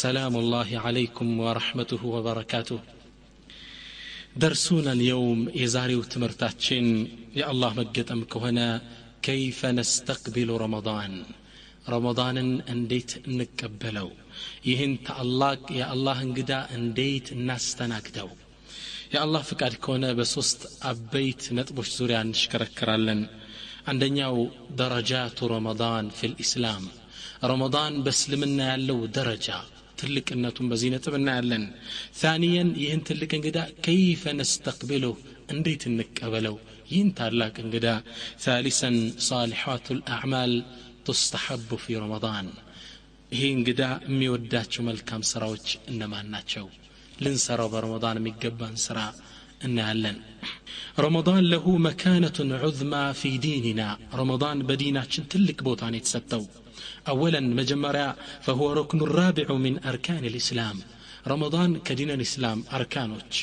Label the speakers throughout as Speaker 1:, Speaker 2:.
Speaker 1: سلام الله عليكم ورحمته وبركاته. درسنا اليوم يزاري وتمرتاتشين يا الله مجتم كهنا كيف نستقبل رمضان انديت نكبلو يهنت الله يا الله انقدا انديت نستناكدو يا الله فقد كونه بسوست أبيت نطبش زوريا نشكركرالن. عندنياو درجات رمضان في الإسلام. رمضان بسلمنا ያለው ደረጃ ትልቅነቱን በዚህ ነጥብ እናያለን። ثانيا ይህን ትልቅ እንግዳ كيف نستقبله እንዴት እንቀበለው ይህን ታላቅ እንግዳ። ثالثا صالحات الأعمال تستحب في رمضان ይህ እንግዳ የሚወዳቸው መልካም ስራዎች እነማን ናቸው? ልንሰራው በረመዳን የሚገባን ስራ እናያለን። رمضان له مكانة عظمى في ديننا. رمضان بديناتنا تلك بوتان يتسطو. أولا مجمرا فهو ركن الرابع من أركان الإسلام. رمضان كدين الإسلام أركانوش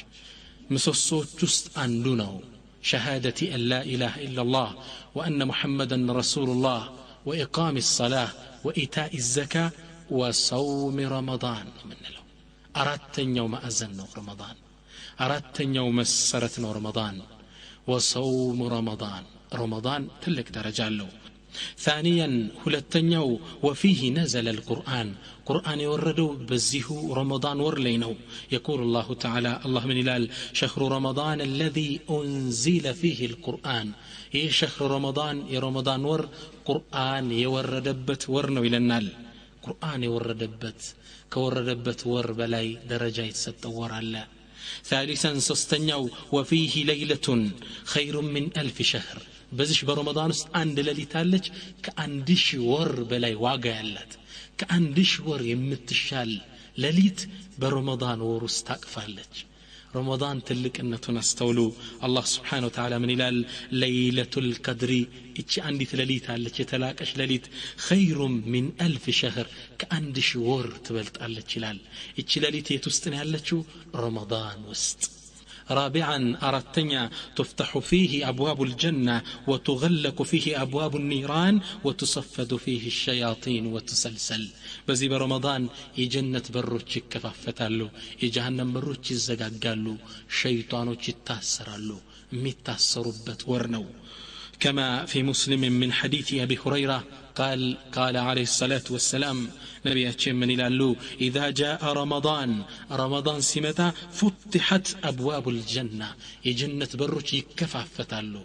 Speaker 1: مسوسو جست أندونو شهادة أن لا إله إلا الله وأن محمدا رسول الله وإقام الصلاة وإيتاء الزكاة وصوم رمضان. من له أردتن يوم أزنو رمضان أردتن يوم السرتن رمضان وصوم رمضان تلك درجة له. ثانيا هلتنيو وفيه نزل القرآن. قرآن يوردو بزيه رمضان ورلينو. يقول الله تعالى الله من إلال شهر رمضان الذي أنزل فيه القرآن. إيه شهر رمضان يا رمضان ور قرآن يوردبت ورنو إلى النال. قرآن يوردبت كوردبت ور بلاي درجة يتستور الله. ثالثا سستنيو وفيه ليلة خير من 1000 شهر. بزش برمضان است عند ليلة كأندش ور بلاي واقعلت كأندش ور يمتشال ليلة برمضان ور استقفالج. رمضان تلك أنه نستولو الله سبحانه وتعالى من إلال ليلة القدر إيش عندي تلاليت على تلاقش لليت خير من 1000 شهر كأندش ور تبلت على تلال إيش لليت يتستنى على رمضان وست. رابعا أردتنيا تفتح فيه أبواب الجنة وتغلق فيه أبواب النيران وتصفد فيه الشياطين وتسلسل. بزي برمضان يجنة بروتش كفافتالو يجهنم بروتش الزقاقالو شيطانوش التاسرالو متاسربت ورنو. كما في مسلم من حديث أبي هريرة قال عليه الصلاة والسلام نبي من إلالو إذا جاء رمضان سمتا فتحت أبواب الجنة يجنة بروج يكفافتالو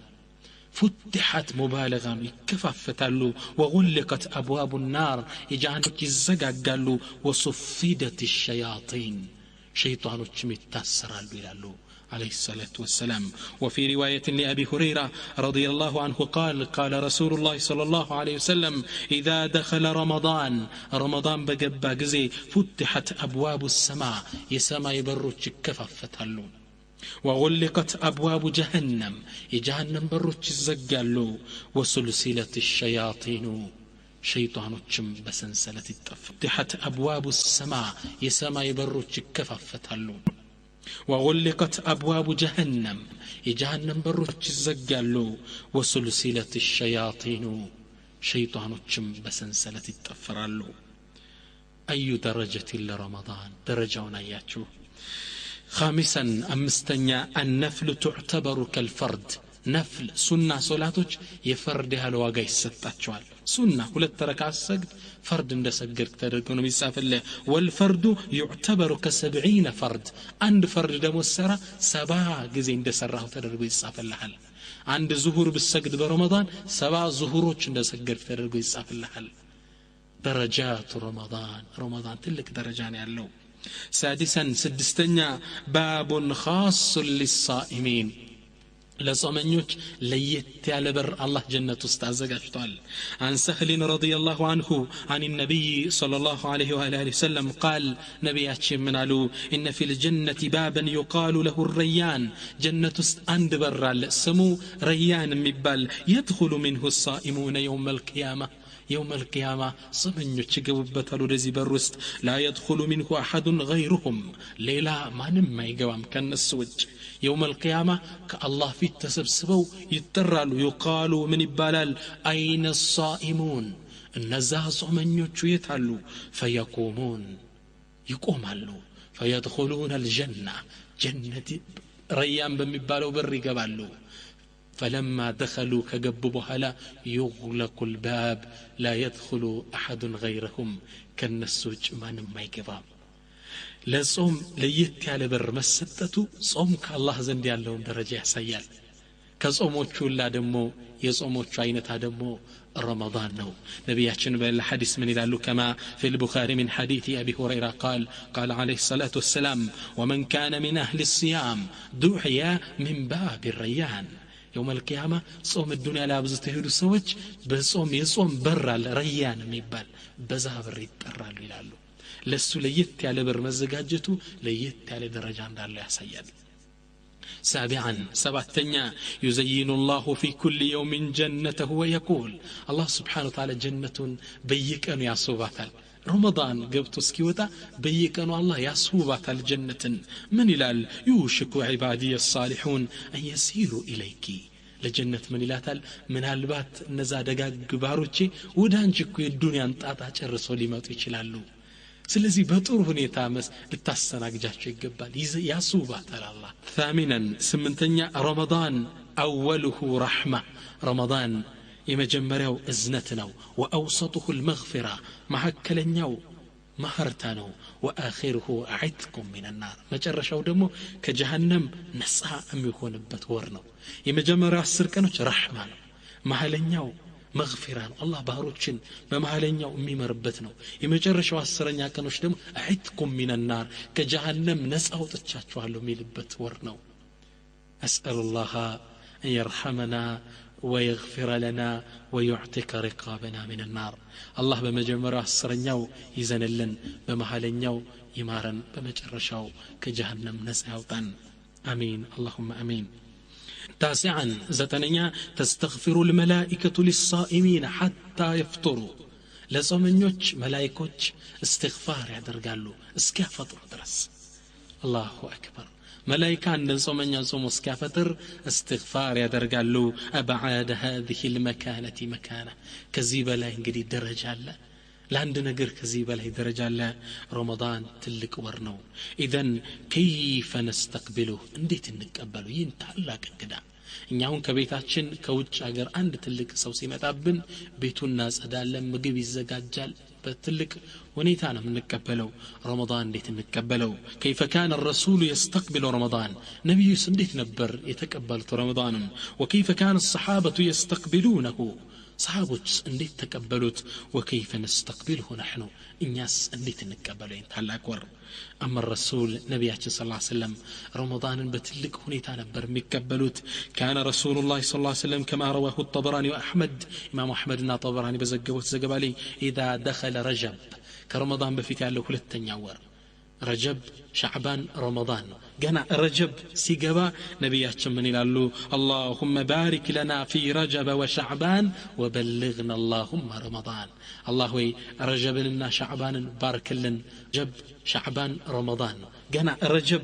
Speaker 1: فتحت مبالغا يكفافتالو وغلقت أبواب النار يجعنك الزقاقالو وصفدت الشياطين شيطانوش متاسرالو إلالو عليه الصلاة والسلام. وفي رواية لأبي هريرة رضي الله عنه قال رسول الله صلى الله عليه وسلم إذا دخل رمضان بقبا قزي فتحت أبواب السماء يسما يبروج كفافتالو وغلقت أبواب جهنم يجهنم بروج الزقالو وسلسلة الشياطين شيطانوچم بسنسلة الطف. فتحت أبواب السماء يسما يبروج كفافتالو وغلقت أبواب جهنم يجهنم بروج الزقالو وسلسلة الشياطين شيطانوچم بسنسلة التفرالو. أي درجة لرمضان درجون أياتشو. خامسا أمستنيا النفل تعتبر كالفرد. نفل سنة صلاتوች يفردها الواقع يسطاچوال سنة ሁለት ረካዓ ሰግድ فرد እንደ ሰገድክ ተደርጎ ነው የሚጻፍልህ. والفرد يعتبر ك70 فرد. አንድ فرد ደግሞ ሰራ 70 ጊዜ እንደሰራው ተደርጎ ይጻፍልሃል። አንድ ዙሁር ብሰግድ በረመዳን 70 ዙሁሮች እንደሰገድክ ተደርጎ ይጻፍልሃል። درجات رمضان ትልቅ ደረጃ ነው ያለው። سادسا سدستኛ باب خاص للصائمين. لصمنيوش ليت على بر الله جنة استعزقشتال. عن سهل رضي الله عنه عن النبي صلى الله عليه وآله وسلم قال نبي أتشم من علو إن في الجنة بابا يقال له الريان. جنة عند بر سمو ريان مبال يدخل منه الصائمون يوم القيامة صمنيوش قببتالو رزي بروست لا يدخل منه أحد غيرهم. ليلا ما نما يقوام كان السوج يوم القيامة كالله في التسبسبو يترالو يقالوا من البلال أين الصائمون النزاز من يتشويتالو فيقومون ይቆማሉ فيدخلون الجنة جنة ريان بمبالو بر يقبالو فلما دخلوا كجبوا هلا يغلق الباب لا يدخل أحد غيرهم كالنسوج ما يقبام لصوم ليت على بر مسطتو صوم كالله زند ያለውን ደረጃ ያሳያል ከጾሞቹ ሁላ ደግሞ የጾሞቹ አይነት ደግሞ رمضان نو نبياتنا بالحديث من يلالو كما في البخاري من حديث أبي هريرة قال عليه الصلاة والسلام ومن كان من أهل الصيام دعي من باب الريان يوم القيامة صوم الدنيا لا بزتهدو سوج بصوم يصوم برا الريان ميبال بزاب الريد برا يلالو لسو ليت على بر مزجاجتو ليت على درجة عند الله يحسيال سابعا سبعتنيا يزين الله في كل يوم جنته ويقول الله سبحانه وتعالى جنة بيكن يعصوباتال رمضان قبتو سكيوتا بيكن الله يعصوباتال جنة من إلال يوشك عبادي الصالحون أن يسيروا إليك لجنة من إلاتال من هالبات نزادقا قباروتي ودانجكو الدنيا انتاتا جرسو لما تيشلالو ስለዚህ በጥሩ ሁኔታ ልታስተናግጃቸው ይገባል ያሱባታል አላህ ثامنا ስምንተኛ ረመዳን اولሁ رحمه ረመዳን የመጀመሪያው እዝነት ነው واوسطه المغفرة መሐከለኛው መህርታ ነው واخره عتق من النار መጨረሻው ደግሞ ከጀሃነም ነፃ የሚሆንበት ወር ነው የመጀመሪያው 10 ቀኖች ረህማ ነው መሐለኛው مغفران الله باروچن بمحلኛው የሚመርበት ነው የመጨረሻው 10ኛ ቀኖች ደግሞ احتكم من النار ከጀሃነም ነፃ አውጥቻችኋለሁ የሚልበት ወር ነው اسال الله ان يرحمنا ويغفر لنا ويعتق رقابنا من النار الله በመጀመሪያው 10ኛው ይዘንልን በመሐለኛው ይማረን በመጨረሻው ከጀሃነም ነፃ ያውጣን امين اللهم امين تاسعا زتنيا تستغفر الملائكة للصائمين حتى يفطروا لصومنيوچ ملائكوچ استغفار يادرغالو اسكافطر درس الله اكبر ملائكه عندن صومنيا صوم اسكافطر استغفار يادرغالو ابعاد هذه المكانه مكانه كذي بلا انغدي درجه الله لعند نجر كذي بلا درجه الله رمضان تلك ورنو اذن كيف نستقبله انديت نقبله ينتعلاق انقدا እኛውን ከቤታችን ከውጭ ሀገር አንድ ትልቅ ሰው ሲመጣብን ቤቱን እናጸዳለን ምግብ ይዘጋጃል በትልቅ ሁኔታ ነው የምንቀበለው ረመዳን እንዴት እንቀበለው كيف كان الرسول يستقبل رمضان ነብዩስ እንዴት ነበር የተቀበሉት ረመዳንን وكيف كان الصحابة يستقبلونه صحابوች እንዴት ተቀበሉት وكيف نستقبله نحن እኛስ እንዴት እንቀበለው ታላቅ ወር أما الرسول نبياتنا صلى الله عليه وسلم رمضان بتلك هنيتا نبر مكبلوت كان رسول الله صلى الله عليه وسلم كما رواه الطبراني وأحمد إمام أحمد الطبراني بزقبوت زقبالي إذا دخل رجب كرمضان بفيت له كل التنيور رجب شعبان رمضان جنا رجب سيجبا نبياتنا من يلالو اللهم بارك لنا في رجب وشعبان وبلغنا اللهم رمضان الله وي رجب لنا شعبان بارك لنا جب شعبان رمضان جنا رجب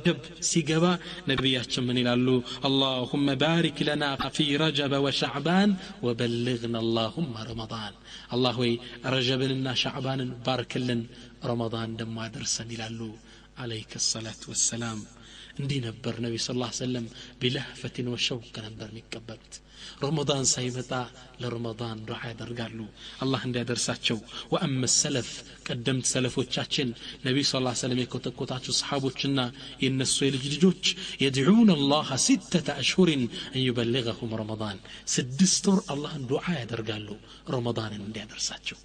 Speaker 1: سيجبا نبياتنا من يلالو اللهم بارك لنا في رجب وشعبان وبلغنا اللهم رمضان الله وي رجب لنا شعبان بارك لنا رمضان دم درسن يلالو عليك الصلاة والسلام اندي نبر نبي صلى الله عليه وسلم بلهفة وشوق نبر مكبرت رمضان سيمتا لرمضان دعاء درقالو الله اندي درساتشو وأما السلف قدمت سلفوچاچن نبي صلى الله عليه وسلم يكوتكوتاچو صحابوچنا ينسو يلجلجوچ يدعون الله 6 أشهر أن يبلغهم رمضان 6 الله دعاء درقالو رمضان اندي درساتشو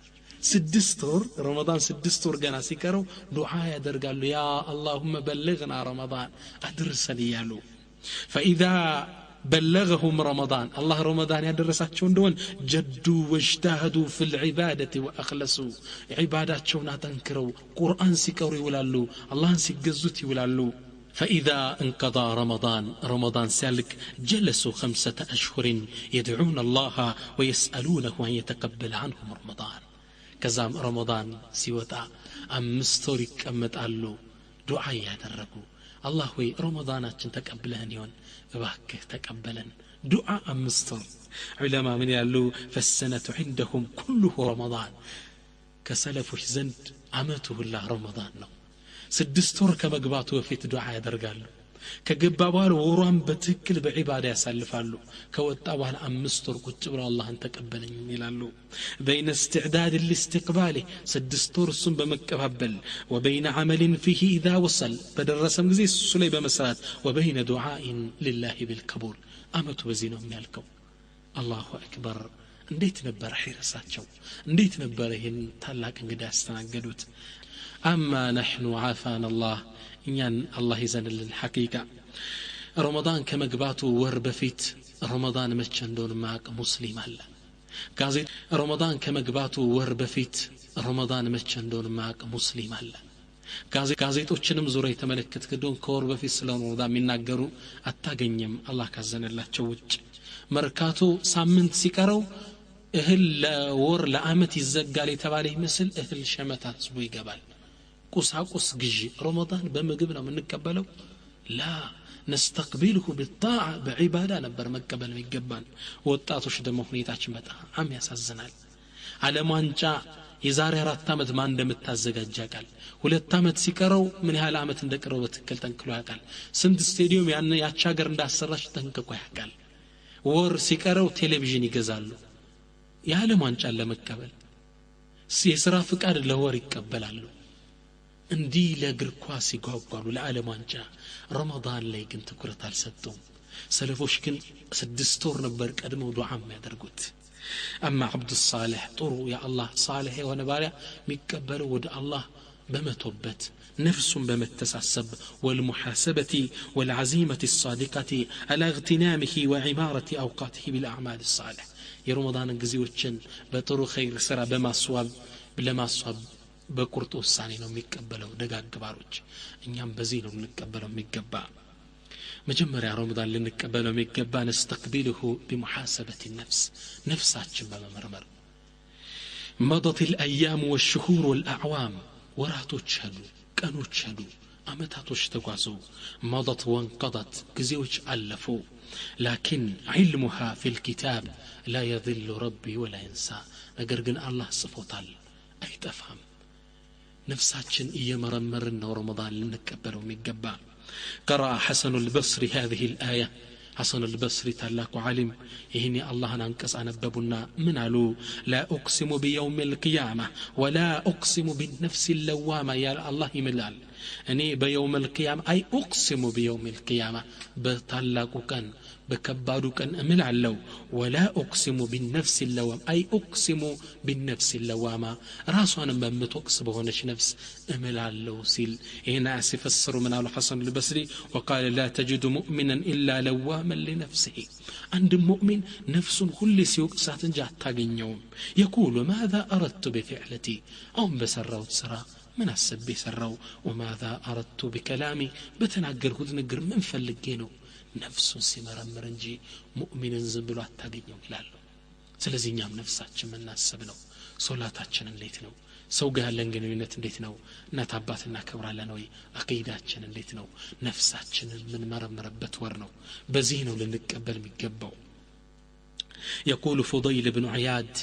Speaker 1: 6 رمضان 6 ገና ሲቀረው ዱዓ ያደርጋሉ ያ اللهم بلغنا رمضان አድርሰን ያሉ فاذا بلغهم رمضان الله رمضان ያደረሳቸው እንደሆነ جدوا واجتهدوا في العباده واخلصوا عباداتቸውን አጠንክረው ቁርአን ሲቀሩ ይውላሉ አላህን ሲገዙት ይውላሉ فإذا انقضى رمضان سالك جلسوا 5 أشهر يدعون الله ويسألونه أن يتقبل عنهم رمضان كزام رمضان سيوتا أمستور يكمتالو دعاء يادرقو الله وي رمضاناتችን ተቀብለህን ይሆን እባክህ ተቀበለን دعاء أمستور علماء من يالو فالسنة عندهم كله رمضان كسلفوش زند عمته الله رمضان ነው 6 ወር ከመግባቱ በፊት ዱዓ ያደርጋሉ ከገባ በኋላ ወሯን በትክክል በዒባዳ ያሳልፋሉ ከወጣ በኋላ 5 ወር ቁጭ ብለው አላህን ተቀበለኝ ይላሉ بين استعداد الاستقبال 6 ወር እሱን በመቀባበል وبين عمل فيه اذا وصل በደረሰም ጊዜ እሱ ላይ በመስራት وبين دعاء لله بالقبول አመቱ በዚህ ነው የሚያልቀው አላሁ አክበር እንዴት ነበር ሒረሳቸው እንዴት ነበር ይሄን ታላቅ እንግዳ ያስተናገዱት اما نحن عافانا الله እኛን አላህ ይዘንልን ሐቂቃ ረመዳን ከመግባቱ ወር በፊት ረመዳን መቼ እንደሆነ ማቅ ሙስሊም አለ ረመዳን ከመግባቱ ወር በፊት ረመዳን መቼ እንደሆነ ማቅ ሙስሊም አለ ጋዜጦችንም ዙሪያ የተመለከትክ እንደሆነ ከወር በፊት ስለ ረመዳን የሚናገሩ አታገኝም አላህ ካዘነላቸው ውጭ መርካቶ ሳምንት ሲቀረው እህል ለወር ለአመት ይዘጋል የተባለ ይመስል እህል ሸመታ ህዝቡ ይገባል ቁሳቁስ ግዢ ረመዳን በምግብ ነው የምንቀበለው ላ نستقبله بالطاعة بعبادة نبر مقبل የሚገባን ወጣቶች ደግሞ ሁኔታችን በጣም ያሳዝናል ዓለም ዋንጫ የዛሬ 4 አመት ማን እንደምታዘጋጅ ያውቃል 2 አመት ሲቀረው ምን ያህል አመት እንደቀረው በትክክል ጠንቅሎ ያውቃል ስንት ስቴዲየም ያቺ ሀገር እንዳሰራች ጠንቅቆ ያውቃል ወር ሲቀረው ቴሌቪዥን ይገዛሉ የዓለም ዋንጫን ለመቀበል የሥራ ፍቃድ ለወር ይቀበላሉ እንዲህ ለእግር ኳስ ይጓጓሉ ለዓለም ዋንጫ ረመዳን ላይ ግን ትኩረት አልሰጡም ሰለፎች ግን 6 ወር ነበር ቀድመው ዱዓ የሚያደርጉት አማ አብዱ ሷሊህ ጥሩ ያ አላህ ሷሊህ የሆነ ባሪያ የሚቀበለው ወደ አላህ በመቶበት نفسهم بمتساسب والمحاسبة والعزيمة الصادقة على اغتنامه وعمارة أوقاته بالأعمال الصالح يا رمضان جزيوتشن بطرو خير سرا بما صواب بقرط الثاني ነው የሚቀበለው ደጋግ ባሮች እኛም በዚህ ነው እንቀበለው የሚገባ መጀመሪያ ረመዳን ልንቀበለው የሚገባ نستقبله بمحاسبة النفس ነፍሳችን በመመርመር مضت الأيام والشهور والأعوام ወራቶች ሄዱ ቀኖች ሄዱ አመታቶች ተጓዙ مضت وانقضت ጊዜዎች አለፉ لكن علمها في الكتاب لا يضل ربي ولا ينسى ነገር ግን አላህ ጽፎታል አይጠፋም نفساتشن إيمرمرن ورمضان لنكبروا ميقبا قرأ حسن البصري هذه الآية حسن البصري تلاك علم إهني الله ننكس أنببنا من علو لا أقسم بيوم القيامة ولا أقسم بالنفس اللوامة يا الله ملال أني بيوم القيامة أي أقسم بيوم القيامة بتلاك كان بكبارو كان أمل علو ولا أقسم بالنفس اللوام أي أقسم بالنفس اللوامة راسو أنا بمتوقس بهونش نفس أمل علو سيل هنا أسف السر من على حسن البصري وقال لا تجد مؤمنا إلا لواما لنفسه عند المؤمن نفس كل سيوك ساتنجا تاقين يوم يقول ماذا أردت بفعلتي أو بسروا تسرى من السب سروا وماذا أردت بكلامي بتنعقر هدنقر من فلقينه ነፍሱን ሲመረምር እንጂ ሙእሚንን ዝም ብሎ አታገኘው ይላል ስለዚህ እኛም ነፍሳችን መናሰብ ነው ሶላታችን እንዴት ነው ሰው ጋር ያለን ግንኙነት እንዴት ነው እናት አባትና ከብራለን ወይ አቂዳችን እንዴት ነው ነፍሳችንን ምን መረመረበት ወር ነው በዚህ ነው ልንቀበል የሚገባው يقول فضيل بن عياد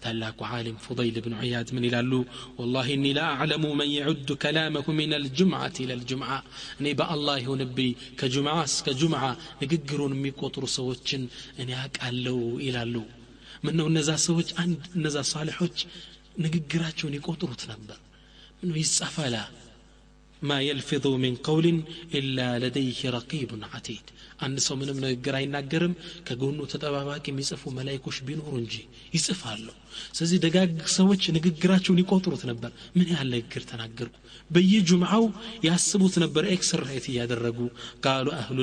Speaker 1: تلاك عالم فضيل بن عياد من يلالو والله إني لا أعلم من يعد كلامه من الجمعة إلى الجمعة أني بأ الله نبي كجمعة نققرون ميكوتر سوتشن أني أقالو إلالو منه النزا سوتش عند النزا صالحوش نققراتشون يكوتروا تنبر منه يسأفلا ما يلفظ من قول إلا لديه رقيب عتيد አንድ ሰው ምንም ነገር አይናገርም ከጎኑ ተጠባባቂ የሚጽፉ መላእክቶች ቢኖሩ እንጂ ይጽፋሉ ስለዚህ ደጋግ ሰዎች ንግግራቸውን ይቆጥሩት ነበር ምን ያህል ንግግር ተናገሩ በየጁምዓው ያስቡት ነበር ኤክሰርሳይዝ ያደረጉ قالوا اهل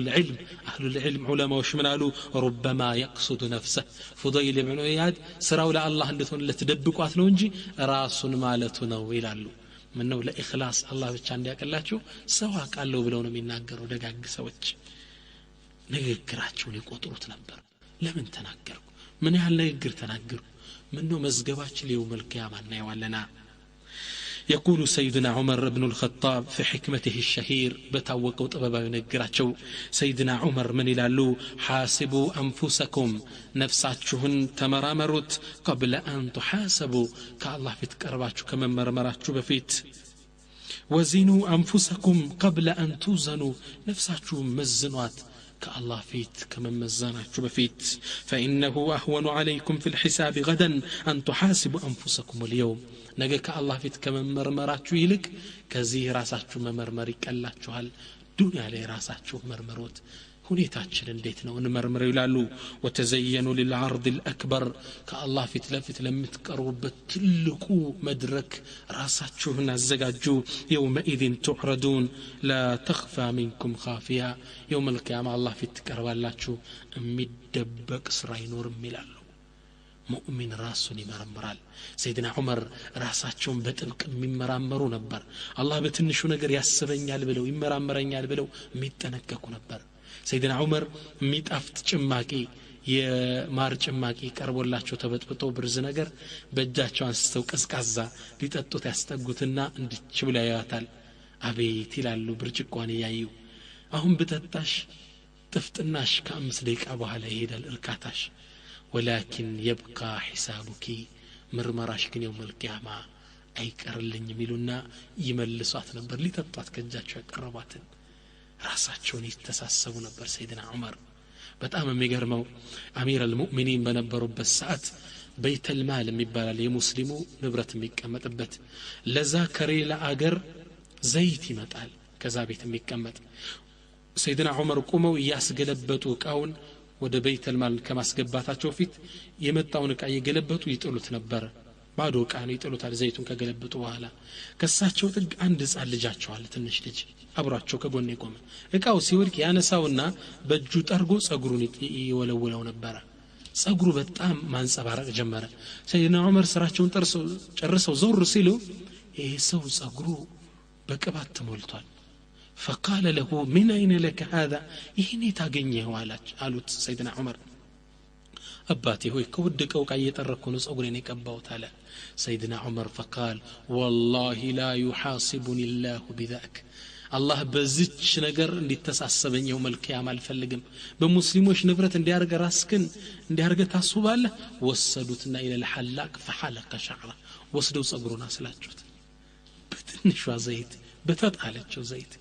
Speaker 1: العلم علماء ምናሉ ربما يقصد نفسه فضيل بن عياد ስራው ለአላህ እንደሆነለት ደብቋት ነው እንጂ ራሱን ማለቱ ነው ይላሉ ምነው ለኢኽላስ አላህ ብቻ እንዲያቀላቸው ሰው አቃለው ብለው ነው የሚናገሩ ደጋግ ሰዎች ንግግራቸውን ይቆጥሩት ነበር ለምን ተናገርኩ ምን ያህል ንግግር ተናገሩ ምነው መዝገባችን ለየውም القيامة እናየዋለና يقول سيدنا عمر بن الخطاب في حكمته الشهير بتاوقوا طبباዊ ንግግራቸው سيدنا عمر من ይላሉ حاسبوا أنفسكم ነፍሳችሁን ተመራመሩት قبل أن تحاسبوا كالله ፊት ቀርባችሁ ከመመርመራችሁ በፊት وزنوا أنفسكم قبل أن توزنوا نفسكم مزنوات كالله فيت كمن مزناتكم بفيت فإنه أهون عليكم في الحساب غدا أن تحاسبوا أنفسكم اليوم ነገ ከአላህ ፊት ከመመርመራችሁ ይልቅ ከዚህ ራሳችሁ መመርመር ይቀላችኋል ዱንያ ላይ ራሳችሁ መርምሩት ሁኔታችን እንዴት ነው እንመርምረው ይላሉ ወተዘየኑ للعرض الأكبر ከአላህ ፊት ለፊት ለምትቀርቡበት ትልቁ መድረክ ራሳችሁን አዘጋጁ يومئذ تعرضون لا تخفى منكم خافية يوم القيامة الله ፊት ትቀርባላችሁ የሚደበቅ ስራ አይኖርም ይላሉ ሙእሚን ራሱን ይመረምራል ሰይድና ዑመር ራሳቸውን በጥብቅ የሚመራመሩ ነበር አላህ በትንሹ ነገር ያስበኛል ብለው ይመራመረኛል ብለው የሚጠነቀቁ ነበር ሰይድና ዑመር የሚጣፍጥ ጭማቂ የማር ጭማቂ ቀርቦላቸው ተበጥብጦ ብርዝ ነገር በእጃቸው አንስተው ቀዝቃዛ ሊጠጡት ያስጠጉትና እንድች ብለው ያያታል አቤት ይላሉ ብርጭቆን ያዩ አሁን በተጣሽ ጥፍጥናሽ ከ5 ደቂቃ በኋላ ይሄዳል እርካታሽ ولكن يبقى حسابك مرمراش كن يوم القيامة أي كرلن يميلونا يملسوات نبر لتطات كجاتشو يقربات راساتشون يتساسبوا نبر سيدنا عمر بتأمم ميقرمو أمير المؤمنين بنبروا بالساعات بيت المال ميبالا ليمسلموا نبرة ميكامت أبت لذاكري لأقر زيتي متال كذا بيت ميكامت سيدنا عمر قوموا ياسقلبتوا كاون ወደ ቤት المال ከማስገባታቸው ፊት የመጣውን ዕቃ እየገለበጡ ይጥሉት ነበር ባዶ ዕቃ ነው ይጥሉታል ዘይቱን ከገለበጡ በኋላ ከሳቸው ጥግ አንድ ሕፃን ልጃቸው አለ ትንሽ ልጅ አብሯቸው ከጎን የቆመ ዕቃው ሲወድቅ ያነሳውና በእጁ ጠርጎ ጸጉሩን ይወለውለው ነበር ጸጉሩ በጣም ማንጸባረቅ ጀመረ ሰይድና ዑመር ስራቸውን ጨርሰው ዞር ሲሉ ይሄ ሰው ጸጉሩ በቅባት ተሞልቷል فقال له من أين لك هذا إهني تاقنيه قالوا سيدنا عمر أباتي هو كودك أو كي يتركون صغرينك أباو تعالى سيدنا عمر فقال والله لا يحاسبني الله بذاك الله بزيتش نجر اللي تسعسبن يوم القيامة الفلقم بمسلموش نفرة اندي أرقى راسكن اندي أرقى تاسوبال وصدوتنا إلى الحلاق فحلق شعره وصدوا صغرونا سلاجوت بتنشوا زيت بتطالتشوا زيت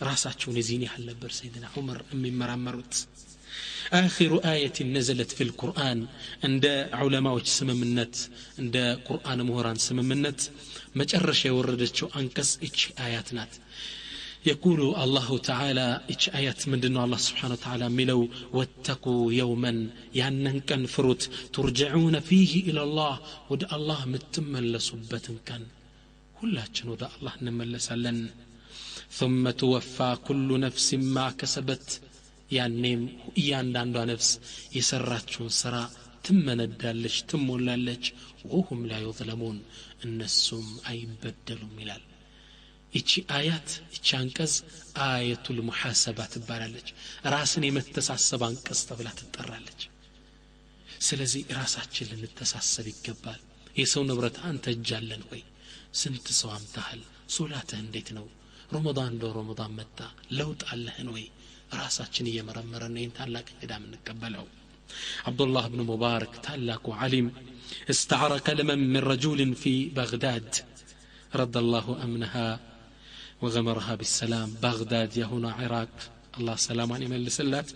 Speaker 1: راساتشون يزيني حل نبر سيدنا عمر أمي مرامروت آخر آية نزلت في القرآن عند علماء سممنت عند قرآن مهران سممنت مجرش يوردتشو أنكس إيش آياتنات يقول الله تعالى إيش آيات من دنو الله سبحانه وتعالى ملو واتقوا يوما يعنن كان فروت ترجعون فيه إلى الله ودى الله متمل لصبة كان كلاتشن ودى الله نملس لن ثم توفى كل نفس ما كسبت يعني يانداندا نفس يسراتشون سرا تمندالش تمولالش وهم لا يظلمون النسم أي بدلوا ملال إيشي آيات إيشي أنكز آية المحاسبة تبارالج راسني متسعصب أنكز تبلا تترالج سلزي راساتش اللي نتسعصب يقبال يسو نبرت أنت جالن وي سنت سوام تهل صلاته انديت نو رمضان دو رمضان متى لوط الله وي راساتشن يمرمرن انت ታላቅ እንግዳ منقبلو عبد الله بن مبارك ታላቁ علم استعار كلمة من رجل في بغداد رد الله أمنها وغمرها بالسلام بغداد يهونا عراق الله سلامان يملسلات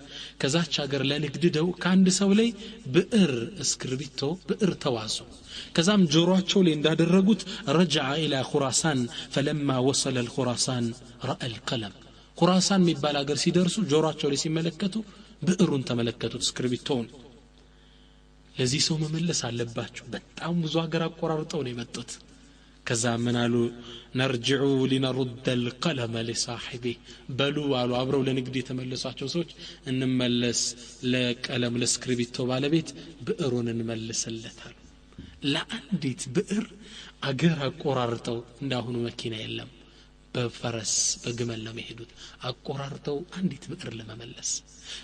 Speaker 1: كذاች ሀገር ለንግድደው ከአንድ ሰው ላይ ብዕር እስክርቢቶ ብዕር ተዋዙ ከዛም ጆሮአቸው ላይ እንዳደረጉት رجع الى خراسان فلما وصل الخراسان راى القلم خراسان የሚባል ሀገር ሲደርሱ ጆሮአቸው ላይ ሲመለከቱ ብዕሩን ተመለከቱት እስክርቢቶውን ለዚህ ሰው መመለስ አለባቸው በጣም ብዙ ሀገር አቆራርጠው ነው የመጡት ከዛ ምን አሉ نرجع لنرد القلم لصاحبه بلو አሉ አብረው ለንግድ የተመለሷቸው ሰዎች እንመለስ ለቀለም ለስክሪፕቶ ባለቤት ብዕሩን እንመልስለታል ለአንዲት ብዕር አገር አቆራርጠው እንዳሁኑ መኪና የለም በፈረስ በግመል ነው የሚሄዱት አቆራርጠው አንዲት ብዕር ለመመለስ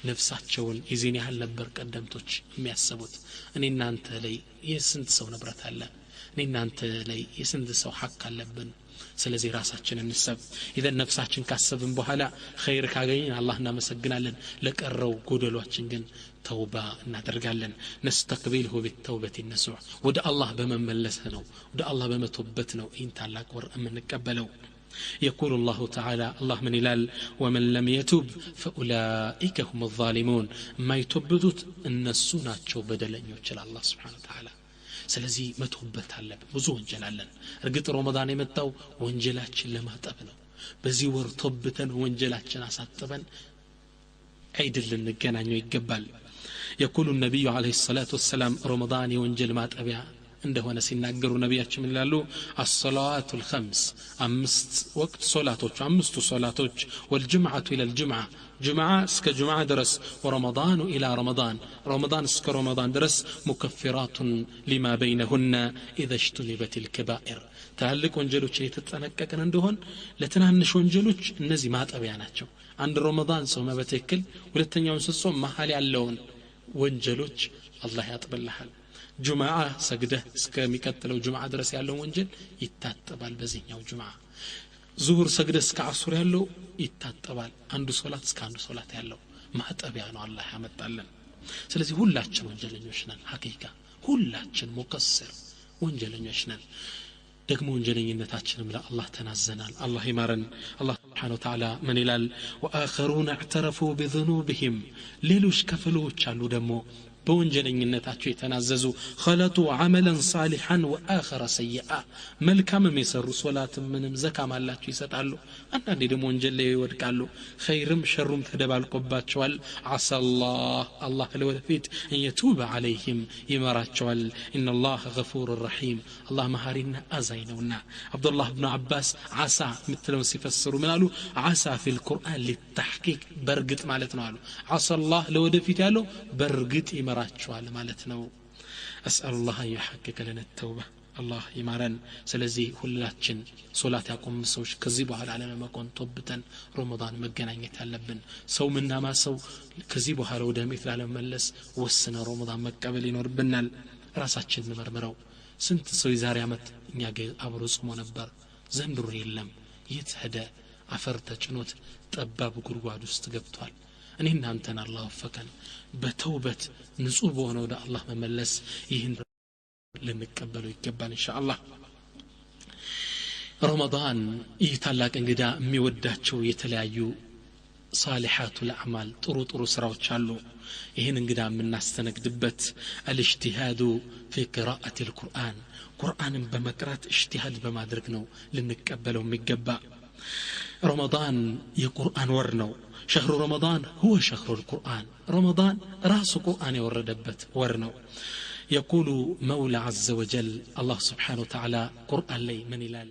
Speaker 1: ነፍሳቸውን ይዚን ያህል ነበር ቀደምቶች የሚያስቡት እኔና አንተ ላይ የስንት ሰው ንብረት አለ እኔና አንተ ላይ የስንት ሰው ሐቅ አለብን ስለዚህ ራሳችንን እንሰብ ኢዘን ነፍሳችን ካሰብን በኋላ ኸይር ካገኘን አላህ እናመሰግናለን ለቀረው ጎደሏችን ግን ተውባ እናደርጋለን ነስተቅቢልሁ ቢተውበት ነሱዕ ወደ አላህ በመመለስ ነው ወደ አላህ በመተውበት ነው ይህን ታላቅ ወር የምንቀበለው يقول الله تعالى الله من إلال ومن لم يتوب فأولئك هم الظالمون ما يتوبدوت النسونات شو بدلن يوچل الله سبحانه وتعالى ስለዚህ መተውበት አለብን ብዙ ወንጀል አለን እርግጥ ረመዳን የመጣው ወንጀላችን ለማጠብ ነው በዚህ ወር ተውበተን ወንጀላችን አሳጥበን ዒድ ልንገናኘው ይገባል يقول النبي عليه الصلاة والسلام رمضان يوንጀል ማጠቢያ እንደሆነ ሲናገሩ ነብያችን ምን ይላሉ الصلوات الخمس አምስት ወቅት ሶላቶች አምስቱ ሶላቶች والجمعة الى الجمعة جمعة እስከ جمعة درس ورمضان الى رمضان እስከ رمضان درس مكفرات لما بينهن اذا اجتنبت الكبائر ታልቅ ወንጀሎች የተጠነቀቀን እንደሆን ለትናንሽ ወንጀሎች እነዚህ ማጠቢያ ናቸው አንድ ረመዳን ጾመ በትክክል ሁለተኛውን ጾም መሐል ያለውን ወንጀሎች አላህ ያጥብልሃል ጁማዓ ሰግደህ እስከሚቀጥለው ጁማዓ ድረስ ያለው ወንጀል ይታጠባል በዚህኛው ጁማዓ ዙሁር ሰግደህ እስከ አሱር ያለው ይታጠባል አንዱ ሶላት እስከ አንዱ ሶላት ያለው ማጠቢያ ነው አላህ ያመጣልን ስለዚህ ሁላችን ወንጀለኞች ነን ሐቂቃ ሁላችን ሙቀሰር ወንጀለኞች ነን ደግሞ ወንጀለኝነታችንም ለአላህ ተናዘናል አላህ ይማረን አላህ Subhanahu Wa Ta'ala ምን ይላል وآخرون اعترفوا بذنوبهم ሌሎች ከፍሎች አሉ ደግሞ በወንጀለኝነታቸው የተናዘዙ خلطوا عملا صالحا واخر سيئا መልካምም የሰሩ ሶላትም ምንም ዘካም አላቸው ይሰጣሉ አንዳንዴ ደግሞ ወንጀል ላይ ይወድቃሉ ኸይርም ሸሩም ተደባልቆባቸዋል عسى الله ለወደፊት يتوب عليهم ይመራቸዋል ان الله غفور رحيم الله መሐሪና አዛኝ ነውና አብዱላህ ኢብኑ አባስ عسى ምትለው ሲፈስሩ ምን አሉ عسى في القرآن للتحقيق በርግጥ ማለት ነው አሉ عسى الله ለወደፊት ያለው በርግጥ ይመራቸዋል ማለት ነው اسال الله ان يحقق لنا التوبه الله ይማረን ስለዚህ ሁላችን ሶላት ያቆም ሰዎች ከዚህ በኋላ አለመቆን ተውበተን ረመዳን መገናኘት ያለብን ሰው ምናማ ሰው ከዚህ በኋላ ወደ ቤት ላለመመለስ ወስነ ረመዳን መቀበል ይኖርብናል ራሳችን እንመርምረው ስንት ሰው የዛሬ አመት እኛ ጋር አብሮ ጾሞ ነበር ዘንድሮ የለም የት ሄደ አፈር ተጭኖት ጠባብ ጉድጓድ ውስጥ ገብቷል እኔ እናንተን አላህ ወፈቀን በተውበት ንጹህ በሆነ ወደ አላህ መመለስ ይህን ልንቀበለው ይገባል ኢንሻአላህ ረመዳን ይታላቅ እንግዳ የሚወዳቸው የተለያዩ صالحات الاعمال ጥሩ ስራዎች አሉ ይህን እንግዳ የምናስተነግድበት الاجتهاد في قراءة القرآن ቁርአንን በመቅራት اجتهاد በማድረግ ነው ልንቀበለው የሚገባ رمضان የቁርአን ወር ነው شهر رمضان هو شهر القرآن رمضان راس قرآن يوردبت ورنو يقول مولى عز وجل الله سبحانه وتعالى قرآن لي من إلال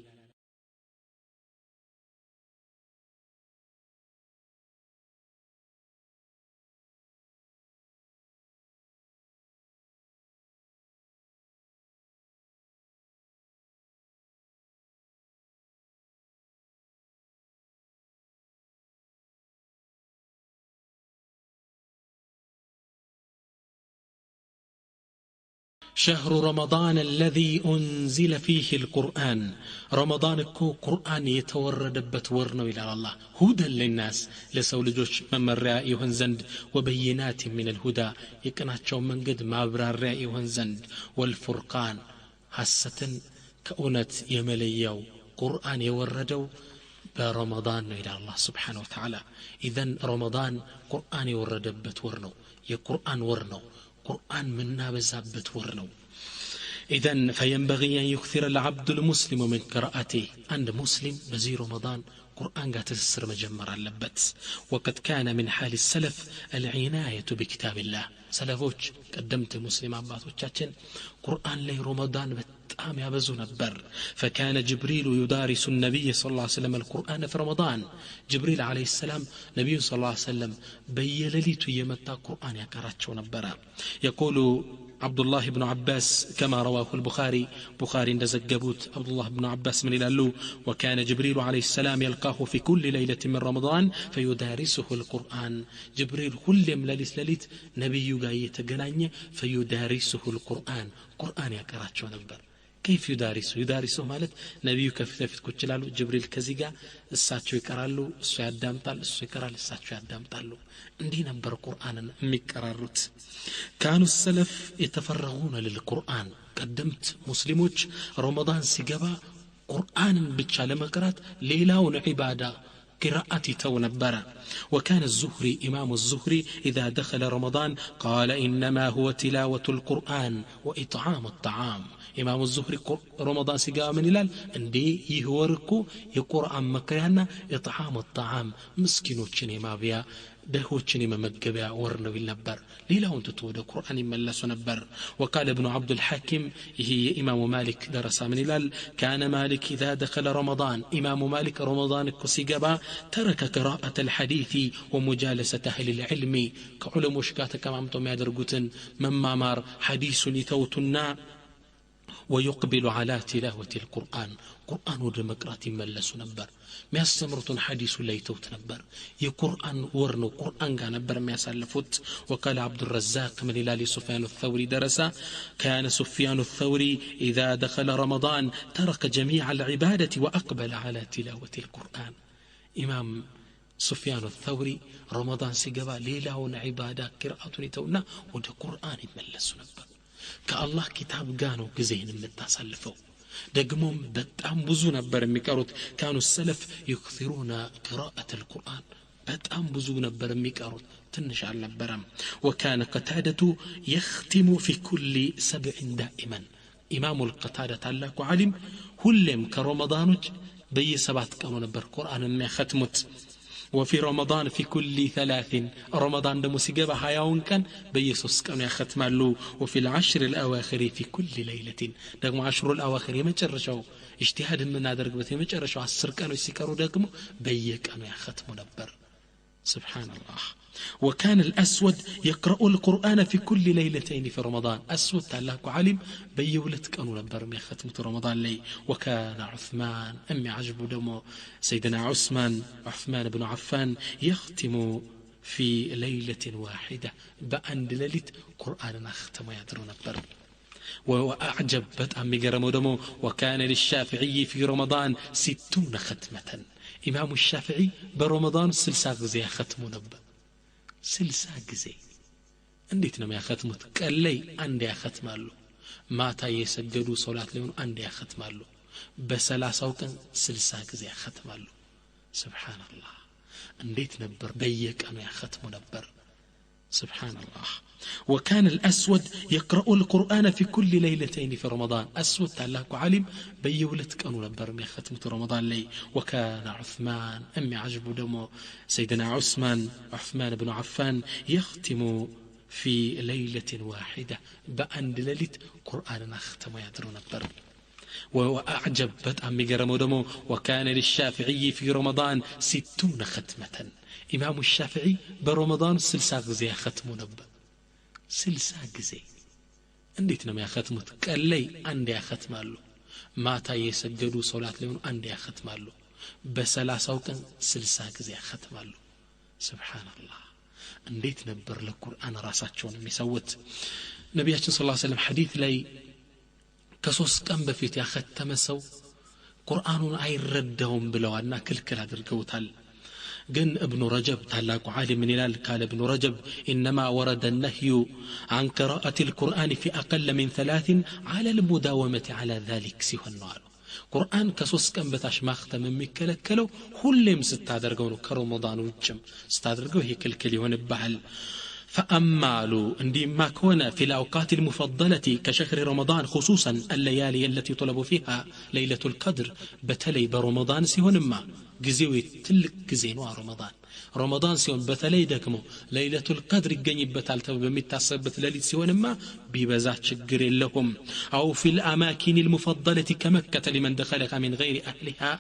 Speaker 1: شهر رمضان الذي أنزل فيه القرآن رمضان كو قرآن يتوردبت ورنو إلى الله هدى للناس لسولجوش ممرع يهنزند وبينات من الهدى يكناتشو من قد مابرع يهنزند والفرقان حسة كأونت يمليو قرآن يوردو برمضان إلى الله سبحانه وتعالى إذن رمضان قرآن يوردبت ورنو يقرآن ورنو قرآن منا بزابت ورنو إذن فينبغي أن يكثر العبد المسلم من قراءته عند مسلم بزي رمضان قرآن قاعد تسر مجمر اللبت وقد كان من حال السلف العناية بكتاب الله سلفوش قدمت مسلم عبات وشاتين قرآن لي رمضان بتام يبزو نبر فكان جبريل يدارس النبي صلى الله عليه وسلم القرآن في رمضان جبريل عليه السلام نبي صلى الله عليه وسلم بيلليت يمتى قرآن يكراتشو نبرا يقول عبد الله بن عباس كما رواه البخاري بخاري زجبوت عبد الله بن عباس من الألو وكان جبريل عليه السلام يلقاه في كل ليلة من رمضان فيدارسه القرآن جبريل كل ملاليس لليت نبي جاي تجنانية فيدارسه القرآن قرآن يا كراتشو نبر كيف يدارسه مالت نبي كفتفت كتلالو جبريل كزيجا الساتشو يكرالو السو يدامطال السو يكرال الساتشو يدامطالو عندي نبر قرآن ميكرارut كانوا السلف يتفرغون للقرآن قدمت مسلموች رمضان ሲገባ ቁርአንን ብቻ ለመቅራት ሌላውን ዒባዳ قراءة تونبرا. وكان الزهري إمام الزهري إذا دخل رمضان قال إنما هو تلاوة القرآن وإطعام الطعام. إمام الزهري رمضان سيقام من الال اندي يهوركو يقرأ مكريانا إطعام الطعام مسكينو ما بيا دهوچني ممجبيا ورنو بالنبر ليلاون تتود القرآن يملس نبر. وقال ابن عبد الحاكم هي إمام مالك درس من الال كان مالك إذا دخل رمضان إمام مالك رمضان كسيقبا ترك قراءة الحديث ومجالسة أهل العلم كعلم وشكاتك كمامتم يدرقوتن ممامار حديث يتوتنا ويقبل على تلاوة القرآن قرآن ودمقرات ملس نبر ما يستمرتون حديث ليتوت نبر يقرآن ورنو قرآن كان نبر ما يسالفوت. وقال عبد الرزاق من إلال سفيان الثوري درسا كان سفيان الثوري إذا دخل رمضان ترك جميع العبادة وأقبل على تلاوة القرآن. إمام سفيان الثوري رمضان سيقبا ليلة عبادة قراءة نتونا ود قرآن ملس نبر كالله كتاب قانو قزين متاسلفو دقمهم بتأم بزو نبر ميكاروت كانوا السلف يكثرون قراءة القرآن بتأم بزو نبر ميكاروت تنشع النبرم. وكان قتادة يختم في كل 7 دائما. إمام القتادة تعلق علم هلم كرمضانج بي 7 كانوا نبر قرآن ما ختمت. وفي رمضان في كل 3 رمضان دمو سيقابا حياون كان بيسوس كانوا يختمالو. وفي العشر الأواخر في كل ليلة دقمو 10 الأواخر يمجرشو اجتهاد من نادر قبت يمجرشو 10 كانوا يسيكارو دقمو بي كانوا يختمو نبر سبحان الله. وكان الأسود يقرأ القرآن في كل ليلتين في رمضان. أسود تعلق علم بيولت كانوا نبر من ختمة رمضان لي. وكان عثمان أمي عجب دمو سيدنا عثمان بن عفان يختم في ليلة واحدة بأند ليلة قرآن أختم يدرو نبر. وأعجب بتأمي قرمو دمو وكان للشافعي في رمضان 60 ختمة. إمام الشافعي برمضان 60 غزي ختمو نبر 60 غزي انديت نما يختمت قال لي عندي يختمالو ماتا يسجدوا صلاه ليون عندي يختمالو ب30 ቀን 60 غزي يختمالو سبحان الله انديت نبر بيقانو يختمو نبر سبحان الله. وكان الأسود يقرأ القرآن في كل ليلتين في رمضان. أسود تعلق علم بيولت كانوا نبر من ختمة رمضان لي. وكان عثمان أمي عجب دمو سيدنا عثمان بن عفان يختم في ليلة واحدة بأند ليلة قرآن أختم يدرو نبر. وأعجب بتأمي قرمو دمو وكان للشافعي في رمضان 60 ختمة. إمام الشافعي برمضان 60 غزي ختمو نبر 60 غزي انديت نما يختمت قال لي عندي يختمالو ماتا يسجدوا صلاه ليون عندي يختمالو ب30 ቀን 60 غزي يختمالو سبحان الله انديت نبر للقرآن راساቸውን የሚሰውት ነብያችን ሰለላሁ ዐለይሂ ወሰለም ሐዲስ ላይ ከ3 ቀን በፊት ያختመ ሰው ቁርአኑን አይረዳውም ብለዋልና ክልክል አድርገውታል። جن ابن رجب تعلق عالم من الال قال ابن رجب إنما ورد النهي عن قراءة القرآن في أقل من 3 على المداومة على ذلك سوى النار. قرآن كسوس كان بتاش ماختم ميكلكلو كلهم ستادرغونو كرمضان وجم ستادرغو هيك الكلي ونبعل. فأمالوا عندي ما كون في الأوقات المفضلة كشهر رمضان خصوصا الليالي التي طلبوا فيها ليلة القدر بتلي برمضان سيهون ما جزيوي تلك جزين رمضان سيهون بتلي دكمو ليلة القدر الجنب بتالتو بمتعصبت ليلة سيهون ما ببزات شجر لهم. أو في الأماكن المفضلة كمكة لمن دخلها من غير أهلها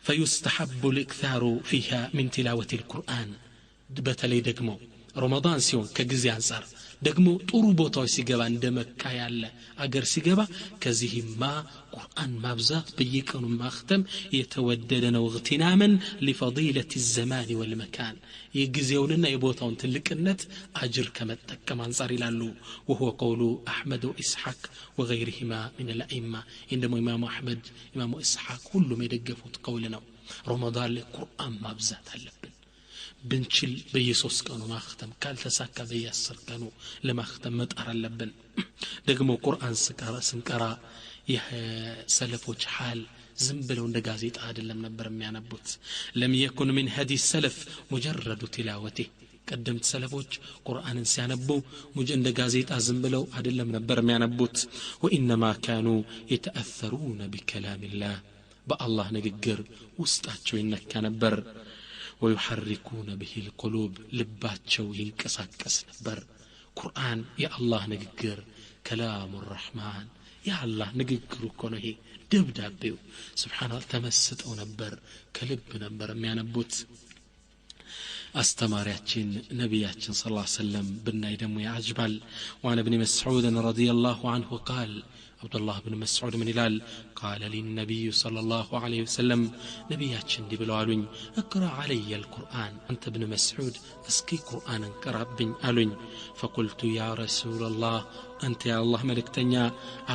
Speaker 1: فيستحب الإكثار فيها من تلاوة القرآن بتلي دكمو رمضان سيون كجزي أنصار دقمو طرو بوتاوي سيقبا عند مكة يالا أقر سيقبا كزيهم ما قرآن مابزات بيكون ماختم يتوددنا واغتناما لفضيلة الزمان والمكان يقزيوننا يبوتاون تلك النت أجر كما أنصار لالو. وهو قول أحمد وإسحاق وغيرهما من الأئمة عندما إمام أحمد إمام إسحاق كلهم يدقفوا قولنا رمضان للقرآن مابزات هلبن بنشل بيسوس كانوا ما ختم قال تساكا بيسر كانوا لما ختم مطر اللبن دقمو قرآن سنكرا يه سلفوش حال ዝም ብለው እንደ ጋዜጣ አይደለም ነበር የሚያነቡት ለም يكن من هدي السلف مجرد تلاوته ቀደምት ሰለፎች ቁርአንን ሲያነቡ እንደ ጋዜጣ ዝም ብለው አይደለም ነበር የሚያነቡት وانما كانوا يتاثرون بكلام الله በአላህ ንግግር ውስጣቸው ይነካ ነበር ويحركون به القلوب ልባቸው ይንቀሳቀስ ነበር ቁርአን የአላህ ንግግር كلام الرحمن የአላህ ንግግሩ እኮ ነው ይሄ ደብዳቤው ሱብሃንአላህ ተመስጠው ነበር ከልብ ነበር የሚያነቡት አስተማሪያችን ነብያችን ሰለላሁ ዐለይሂ ወሰለም ብናይ ደግሞ ያጅባል وعن ابن مسعود رضي الله عنه قال عبد الله بن مسعود من هلال قال لي النبي صلى الله عليه وسلم نبياتشن دي بلوالون اقرأ علي القرآن أنت ابن مسعود اسكي قرآنا كرابين ألون فقلت يا رسول الله أنت يا الله ملكتنيا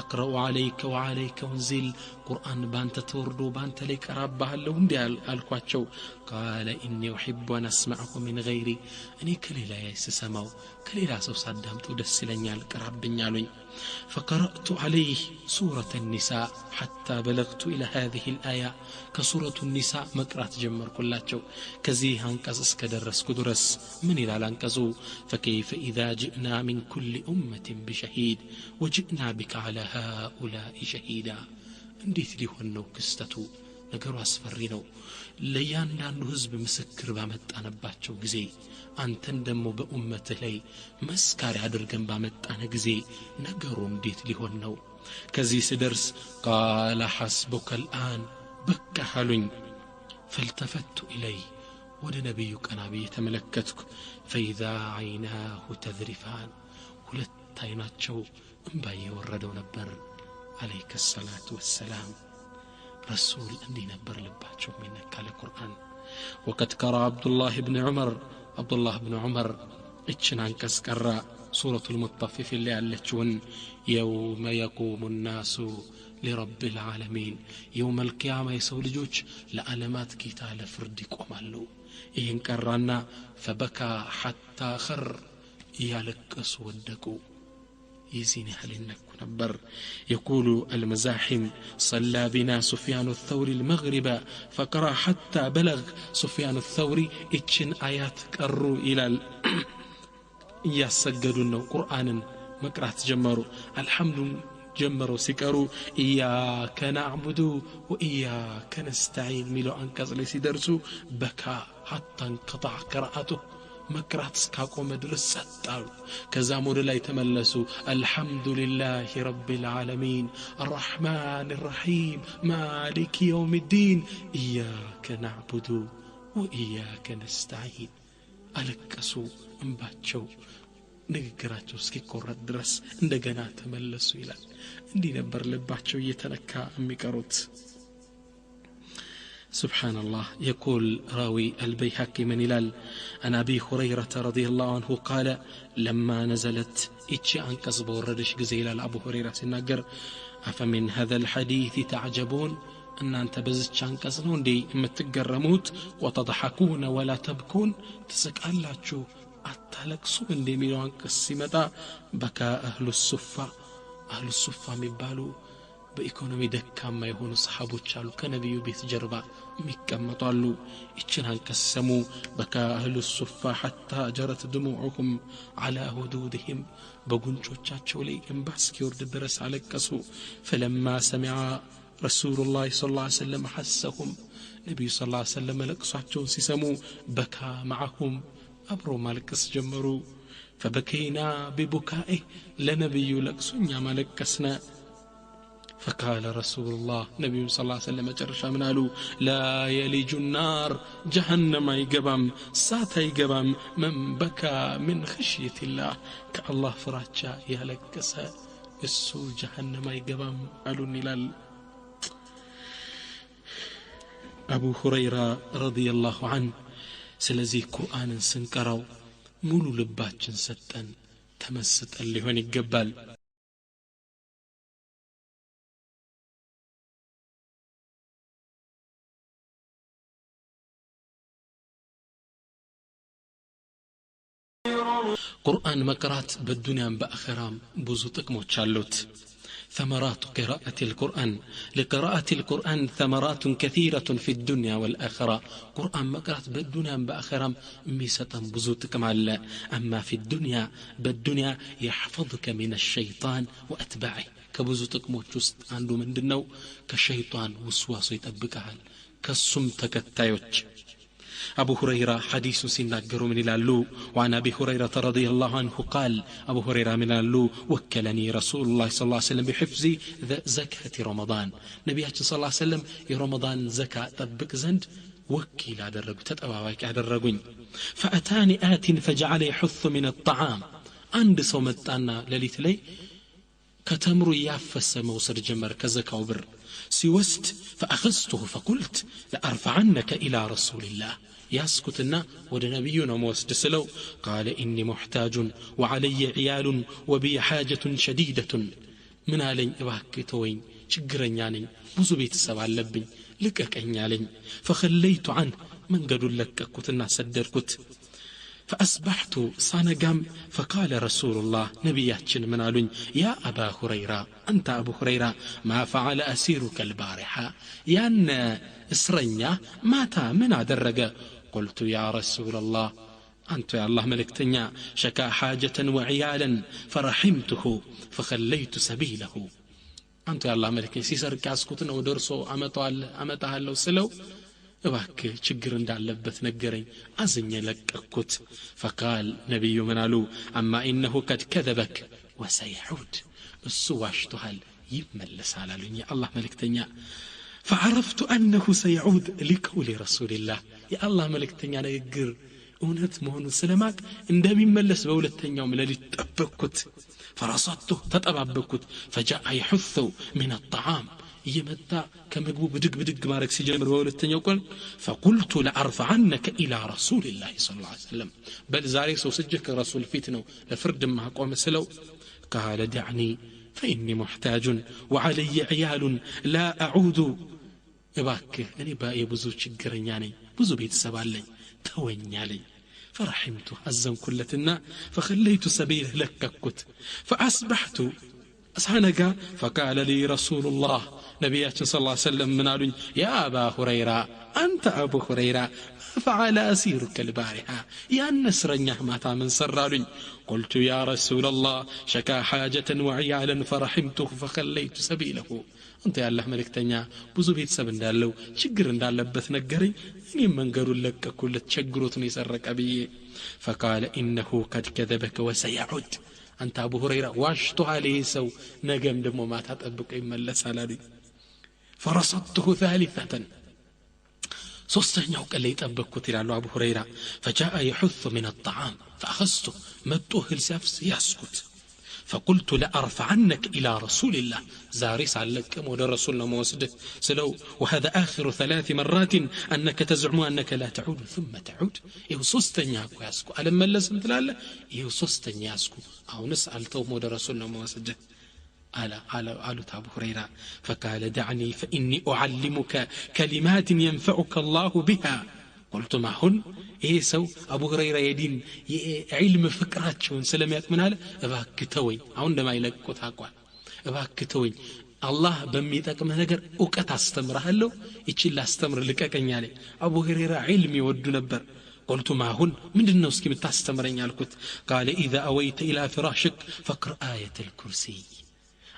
Speaker 1: أقرأ عليك وعليك انزل قرآن بانت توردو بانت ليك رابها اللهم دي الكواتشو قال إني أحب أن أسمعه من غيري أني كليلا يسسماو كليلا سو صدامت ودسلنيا الكرابين ألون فقرأت عليه سورة النساء حتى بلغت إلى هذه الآية كسورة النساء مقرات جمر كلاتشو كزيها انكزس كدرس كدرس من إلى لانكزو فكيف إذا جئنا من كل أمة بشهيد وجئنا بك على هؤلاء شهيدا انديت لي هنو كستتو ነገሩ አስፈሪ ነው ለያንዳንዱ ህዝብ ምስክር ባመጣንባቸው ጊዜ አንተን ደሞ በኡመትህ ላይ መስካሪ አድርገን ባመጣነ ጊዜ ነገሩ እንዴት ሊሆን ነው ከዚህ ሲደርስ قال حسبك الآن በቃ አሉኝ فالتفت إليه ወደ ነብዩ ቀናቢ ተመለከትኩ فإذا عيناه تذرفان ሁለት አይናቸው እንባ እየወረደው ነበር عليك الصلاة والسلام رسول أني نبر لباتشو منك على القرآن وقد قرأ عبد الله بن عمر اتشنان كسكرا سورة المطفف اللي علتشون يوم يقوم الناس لرب العالمين يوم القيامة يسول جوج لألمات كتال فردك ومالو إن كرانا فبكى حتى خر يالك أسودكو يزيني هل إنك نبر يقول المزاحم صلى بنا سفيان الثوري المغرب فقرأ حتى بلغ سفيان الثوري اتشن آيات كروا إلى يسجدون قرآن مقرأت جمروا الحمد جمروا سكروا إياك نعبد وإياك نستعين ميلو أنكز ليس درسوا بكى حتى انقطع قراءته مكرات سكاكو مدرس ستار كزامور لا يتملسوا الحمد لله رب العالمين الرحمن الرحيم مالك يوم الدين إياك نعبد وإياك نستعين ألكسوا انباتشو ንግግራቸው እስኪቆረጥ ድረስ እንደገና ተመለሱ ይላል እንዲህ ነበር ልባቸው እየተነካ የሚቀሩት سبحان الله يقول راوي البيهقي من هلال عن أبي هريرة رضي الله عنه قال لما نزلت اتشي أنكس بوردش جزيلة أبو هريرة سنقر أفمن هذا الحديث تعجبون أن أنت بزتش أنكس نون دي متقرموت وتضحكون ولا تبكون تسك الله تشو أتلقسوا من دي ميلو أنكس سمتا بكى أهل الصفة مبالو በኢኮኖሚ ደካማ የሆኑ ሰሃቦች አሉ ከነብዩ ቤት ጀርባ የሚቀመጡ አሉ እቺን አንከሰሙ በካ አህሉ ሱፋ حتى جرت دموعهم على هدودهم በጉንጮቻቸው ላይ እንባ እስኪወርድ ድረስ አለቀሱ فلما سمع رسول الله صلى الله عليه وسلم حسهم ነብዩ صلى الله عليه وسلم ለቅሷቸውን ሲሰሙ በካ معهم አብሮ ማልቀስ ጀመሩ فبكينا ببكائه ለነብዩ ለቅሶኛ ማለቀስና فقال رسول الله نبي صلى الله عليه وسلم جرشا من قالوا لا يلج النار جهنم يقبم سات يقبم من بكى من خشية الله كالله فراتشا يهلكسا السو جهنم يقبم قالوا نلال أبو هريرة رضي الله عنه سلزي قرآن سنكروا مولو لباتشن ستن تمست اللي هون يقبل ቁርአን መቅራት በዱንያም በአኺራም ብዙ ጥቅሞች አሉት ثمرات قراءة القرآن لقراءة القرآن ثمرات كثيرة في الدنيا والآخرة قرآن مقرأت بالدنيا بآخرة ميسة بزوتك مع الله أما في الدنيا بالدنيا يحفظك من الشيطان وأتباعه كبزوتك موتشست عنده من دنو كالشيطان وسواس يتبكها كالسم تكتايوش أبو هريرة حديث سنقر من اللو وعن أبي هريرة رضي الله عنه قال أبو هريرة من اللو وكلني رسول الله صلى الله عليه وسلم بحفظ زكاة رمضان نبياتي صلى الله عليه وسلم رمضان زكاة تبك زند وكيل أدرق تتأواك أدرقين فأتاني آت فجعل يحث من الطعام عند صومتنا لليت لي كتمر يافس موسر جمر كزكاة وبر سوست فأخذته فقلت لأرفعنك إلى رسول الله يسكتنا ود نبينا موسد سلو قال إني محتاج وعلي عيال وبي حاجة شديدة من علي إباكتوين شقرنياني بزو بيت السبع اللبن لكك أنيالين فخليت عنه من قدوا لك كتنا سدركت فأصبحت صانقام فقال رسول الله نبياتنا من علون يا أبا هريرة أنت أبو هريرة ما فعل أسيرك البارحة يان إسرنيا ماتا من أدرق قلت يا رسول الله أنت يا الله ملكتنيا شكا حاجة وعيالا فرحمته فخليت سبيله أنت يا الله ملكتنيا سيسر كاسكتنا ودرسو أمتها اللو سلو እባክ ችግር እንዳለበት ነገረኝ አዝኜ ለቀኩት فقال نبي منالو اما انه قد كذبك وسيعود እሱ ዋሽቷል ይመለሳል አሉኝ የአላህ መልእክተኛ فعرفت انه سيعود لقول رسول الله يا الله መልእክተኛ ንግግር እውነት መሆኑን ስለማቅ እንደሚመለስ በሁለተኛው ለሊት ጠበቅኩት فرصدته ተጠባበቅኩት فجاء يحث من الطعام يمتى كمجبو بدق مارك سيجمر بولتنيو قال فقلت لأرفعنك إلى رسول الله صلى الله عليه وسلم بل زاري سو سجك رسول فيتنو لفرد ما قوم سلو قال دعني فإني محتاج وعلي عيال لا أعود إباك أني باقي بزو شجرنياني بزو بيت سبالي توينيالي فرحمته أزم كلتنا فخليت سبيله لككت فأصبحت أسحنك فقال لي رسول الله نبياتنا صلى الله عليه وسلم من قالوا يا أبا هريرة أنت أبو هريرة فعل أسيرك البارحة يا النسرنيا ماتا من سرالي قلت يا رسول الله شكا حاجة وعيالا فرحمته فخليت سبيله أنت يا الله ملكتنيا بزو بيت سبن دالو شجر دال لبث نقري إني من قالوا لك كل تشجرتني سرك أبي فقال إنه قد كذبك وسيعود أنت أبو هريرة واشتو عليه سو نجم دمو ما تطبق إما اللسالة فرصدته ثالثة صستنيوك اللي يتأبقوا تلالو أبو هريرة فجاء يحث من الطعام فأخذته مدوه السافس يسكت فقلت لأرفعنك إلى رسول الله زاريس عليك مود رسولنا موسده سلو وهذا آخر 3 مرات أنك تزعم أنك لا تعود ثم تعود صستنيوك يسكو ألما لازم تلاله صستنيوك يسكو أو نسأل تو مود رسولنا موسده على أبو هريرة فقال دعني فإني أعلمك كلمات ينفعك الله بها قلت ما هن سو أبو هريرة يدين علم فكرات شون سلميات من هذا أباك توي عندما يلقوا تاقوى أباك توي الله بميتك من هجر أوكت استمره له يتشي لا استمر لك كنيالي أبو هريرة علمي ودو نبر قلت ما هن من الناس كم تستمرين يالكت قال إذا أويت إلى فراشك فقرأ آية الكرسي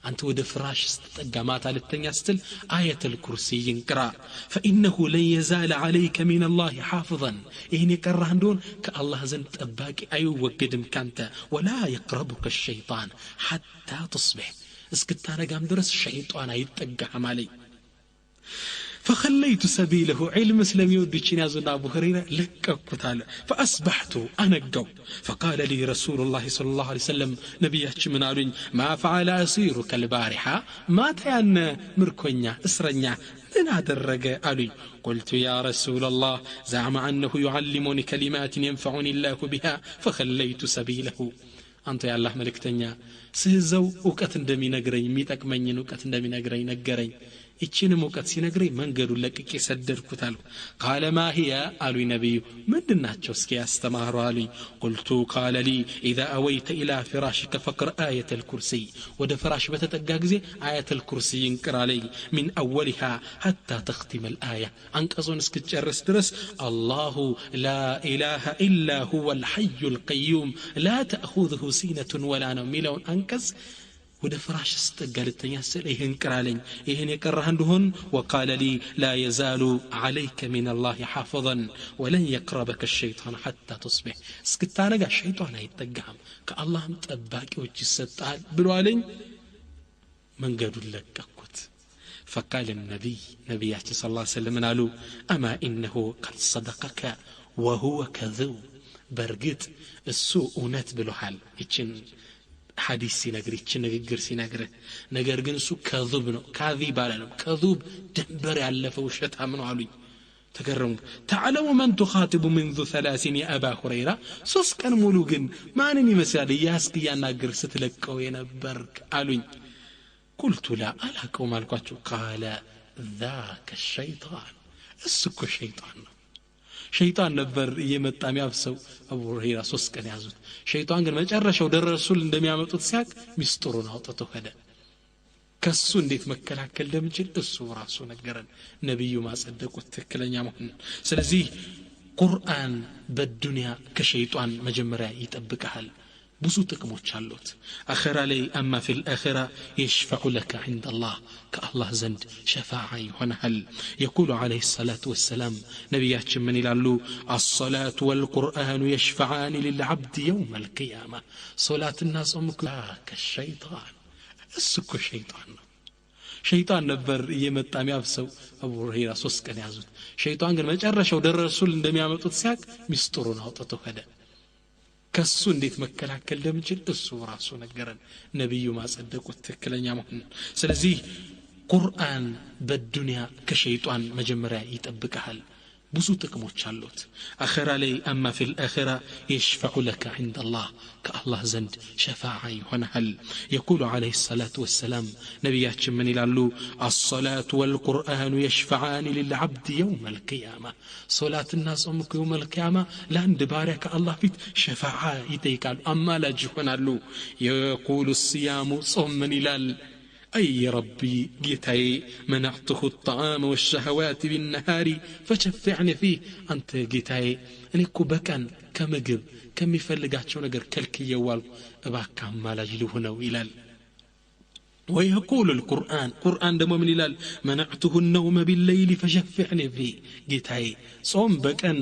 Speaker 1: أنت ود فراش استقامات على التنياستل آية الكرسي ينقرأ فإنه لن يزال عليك من الله حافظا إني كرهندون كالله زنت أباك أي وقدم كانت ولا يقربك الشيطان حتى تصبح اسكتانا قام درس الشيطان يتقعم علي فخليت سبيله علم اسلام يودي نازل أبو هريرة لك قتال فأصبحت أنقو فقال لي رسول الله صلى الله عليه وسلم نبيك من عالين ما فعل أسيرك البارحة ما تيان مركونيا اسرنيا من هذا الرجاء علي قلت يا رسول الله زعم أنه يعلمني كلمات ينفعني الله بها فخليت سبيله أنت يا الله ملكتنيا سيزو وكتن دمي نقرين ميتك منين وكتن دمي نقرين نقرين እቺን ሙቀት ሲነግረኝ መንገዱን ለቅቄ ሰደድኩት አልኩ قال ما هي አሉ ነብዩ ምንድናቸው እስኪ ያስተማሩ አሉኝ قلت قال لي اذا اويت الى فراشك فقرأ آية الكرسي ወደ ፍራሽ በተጠጋ ጊዜ آية الكرسي እንቅራ አለኝ من اولها حتى تختم الآية አንቀጹን እስክጨርስ ድረስ الله لا اله الا هو الحي القيوم لا تأخذه سنة ولا نوم ሚለውን አንቀጽ ወደ ፍራሽ ስተጋልተኛ ስለ ይሄን ቅራለኝ ይሄን የቀራህ እንደሆን وقال لي لا يزال عليك من الله حافظا ولن يقربك الشيطان حتى تصبح እስክታነጋ ሸይጣን አይጠጋም ከአላህም ጠባቂዎች ይሰጣል ብሎ አለኝ መንገዱን ለቀኩት فقال النبي نبياتي صلى الله عليه وسلم قالوا اما انه قد صدقك وهو كذوب برغت السوء እውነት ብሎሃል እቺን ሐዲስ ሲነግር ይችን ንግግር ሲነግር ነገር ግን እሱ ከذብ ነው ካዚብ አላለም ከذብ ድንበር ያለፈው ሸታም ነው አሉኝ ተገረሙ تعلم من تخاطب منذ 30 يا ابا هريره ሶስት ቀን ሙሉ ግን ማንን ይመስላል ያስክ ያናገር ስትለቀው የነበርክ አሉኝ قلت لا አላቀው ማልኳቸው قال ذاك الشيطان እሱኮ ሸይጣን ነው ሸይጣን ነበር እየመጣ የሚያፍሰው አቡ ሁረይራ ሶስት ቀን ያዙት ሸይጣን ግን መጨረሻው ደረሱል እንደሚያመጡት ሲያቅ ሚስጥሩን አውጥቶ ሄደ ከሱ እንዴት መከላከል እንደምችል እሱ ራሱ ነገረን ነብዩ ማጸደቁት ትክክለኛ መሆን ስለዚህ ቁርአን በዱንያ ከሸይጣን መጀመሪያ ይጠብቃል ብዙ ጥቅሞች አሉት አኺራ ላይ اما في الاخره يشفع لك عند الله كالله زند شفاعه يሆናል يقول عليه الصلاه والسلام ነብያችን ምን ይላሉ الصلاه والقران يشفعان للعبد يوم القيامه صلاتنا ጾምኩ ከሸይጣን እሱኮ ሸይጣን ነው ሸይጣን ነበር እየመጣ የሚያፍሰው አቡ ሁረይራ ሶስት ቀን ያዙት ሸይጣን ግን መጨረሻው ደረሱል እንደሚያመጡት ሲያቅ ሚስጥሩን አውጥቶ ሄደ ከሱ እንዴት መከላከል እንደምችል እሱ ራሱ ነገረን ነብዩ ማጸደቁት ትክክለኛ መሆን ስለዚህ ቁርአን በዱንያ ከሸይጣን መጀመሪያ ይጠብቃል ብዙ ጥቅሞች አሉት አኺራ ላይ اما في الاخره يشفع لك عند الله كالله زند شفاعه يሆናል يقول عليه الصلاه والسلام ነብያችን ምን ይላሉ الصلاه والقران يشفعان للعبد يوم القيامه صلاتنا ጾምኩ يوم القيامه ለአንድ ባሪያ ከአላህ ፊት شفاعه ይጠይቃሉ አማላጅ ይሆናሉ يقول الصيام ጾም ምን ይላል أي ربي جيتاي منعته الطعام والشهوات بالنهار فشفعني فيه أنت جيتاي أنيكو بكان كمجب كم يفلقاتشو نقر كالكي يوال أباك عمالا جلوه نويلال ويقول القرآن قرآن دمو من إلال منعته النوم بالليل فشفعني فيه جيتاي صوم بكان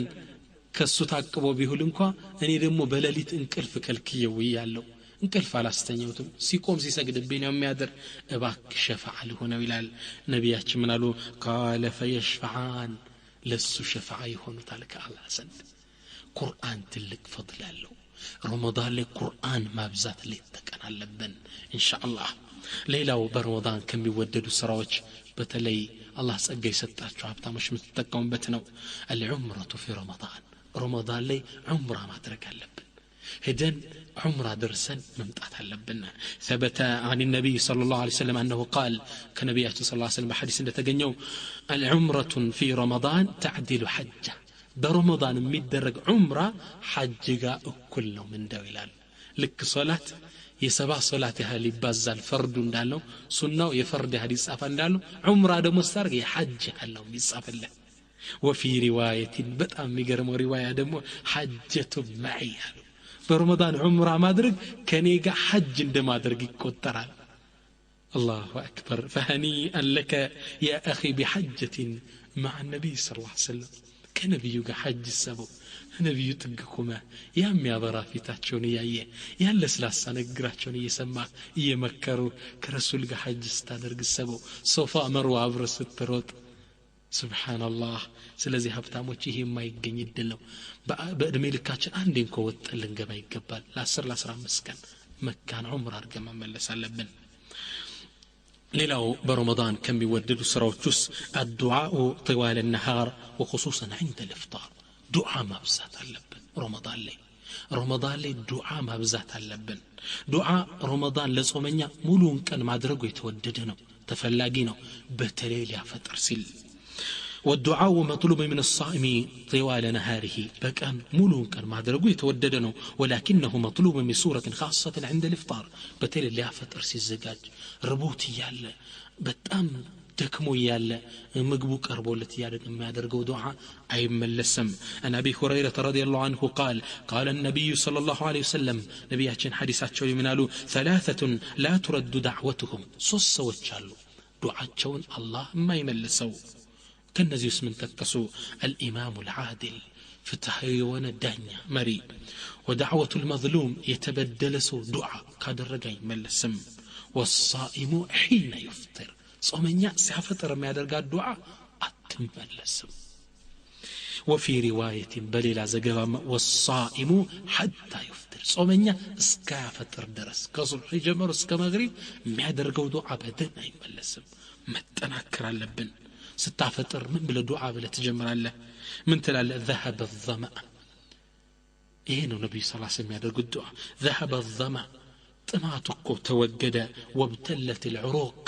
Speaker 1: كسو تعقبو بيهو لنكوا أني دمو بلاليت انكرف كالكي يويالو እንቅልፍ አላስተኛውትም ሲቆም ሲሰግድብኝ ነው የሚያደር እባክ ሸፋዓ ሊሆነው ይላል ነብያችን ምን አሉ قال فيشفعان ለሱ ሸፋዓ ይሆኑታል ከአላህ ዘንድ ቁርአን ትልቅ ፈድል አለው ረመዳን ላይ ቁርአን ማብዛት ሊተቀን አለብን ኢንሻአላህ ሌላው በረመዳን ከሚወደዱ ስራዎች በተለይ አላህ ጸጋ ይሰጣቸው ሀብታሞች የምትጠቀሙበት ነው العمره في رمضان ላይ ዑምራ ማድረግ አለብን هدن عمره درسا ممتعت لبنا ثبت عن النبي صلى الله عليه وسلم أنه قال كنبي صلى الله عليه وسلم حديث تجنوا العمرة في رمضان تعدل حجة برمضان مدرج عمره حجة كل من دويلال لك صلاة يسبع صلاتها لبازال فرد دالو سنة يفرد حديث أفن دالو عمره ده مسترق يحج هلو يصاف الله وفي رواية بتأم مجرم رواية دمو حجة معي برمضان عمره مادرك كنيجا حج اندمادرك يكترال الله أكبر فهنيئا لك يا أخي بحجة مع النبي صلى الله عليه وسلم كنبي حج السبب نبي تقكما يا أمي ضرافي تاتشوني يا لسلاسة نقراتشوني يسمع يمكروا كرسول حج استادرق السبب صفاء مروى عبرس التروت سبحان الله ስለዚህ ሀብታሞች ይሄ የማይገኝ እድል ነው በእድሜ ልካችን አንዴ እንኳን ወጥተን ልንገባ ይገባል ለ10 ለ15 ቀን መካን ዑምራ አድርገን መመለስ አለብን ሌላው በረመዳን ከሚወደዱ ስራዎች ውስጥ الدعاء طوال النهار وخصوصا عند الافطار دعاء ማብዛት አለብን ረመዳን ላይ ዱዓ ማብዛት አለብን ዱዓ ረመዳን ለጾመኛ ሙሉን ቀን ማድረጉ የተወደደ ነው ተፈላጊ ነው በተለይ ሊያፈጥር ሲል والدعاء مطلوب من الصائم طوال نهاره بكان مولون كان ما درجو يتوددنه ولكنه مطلوب من سورة خاصة عند الإفطار بتالي اللي يفطر سي الزجاج ربوتي يالا بتام تكمو يالا مقبو كربولت يالا ما درجو دعاء أي ملسم عن أبي هريرة رضي الله عنه قال النبي صلى الله عليه وسلم نبي عشان حديثات شوي منالو ثلاثة لا ترد دعوتهم صص وتشالو دعاء شون الله ما يملسو كنزي اسم تكسو الإمام العادل فتحي وندانيا مري ودعوة المظلوم يتبدل سو دعاء كادر رجاي ملسم والصائم حين يفطر صومنيا سيفطر ما يدرجا الدعاء أتملسم وفي رواية بل لا زجوا والصائم حتى يفطر صومنيا اسكا فطر درس كصبح جمر اسكا مغرب ما يدرجوا دعاء بدن يملسم متنكر لبن ستافطر من بلا دعاء بلا تجمر الله من تلال ذهب الظمأ إنه النبي صلى الله عليه وسلم يدرق الدعاء ذهب الظمأ طماطق توجد وابتلت العروق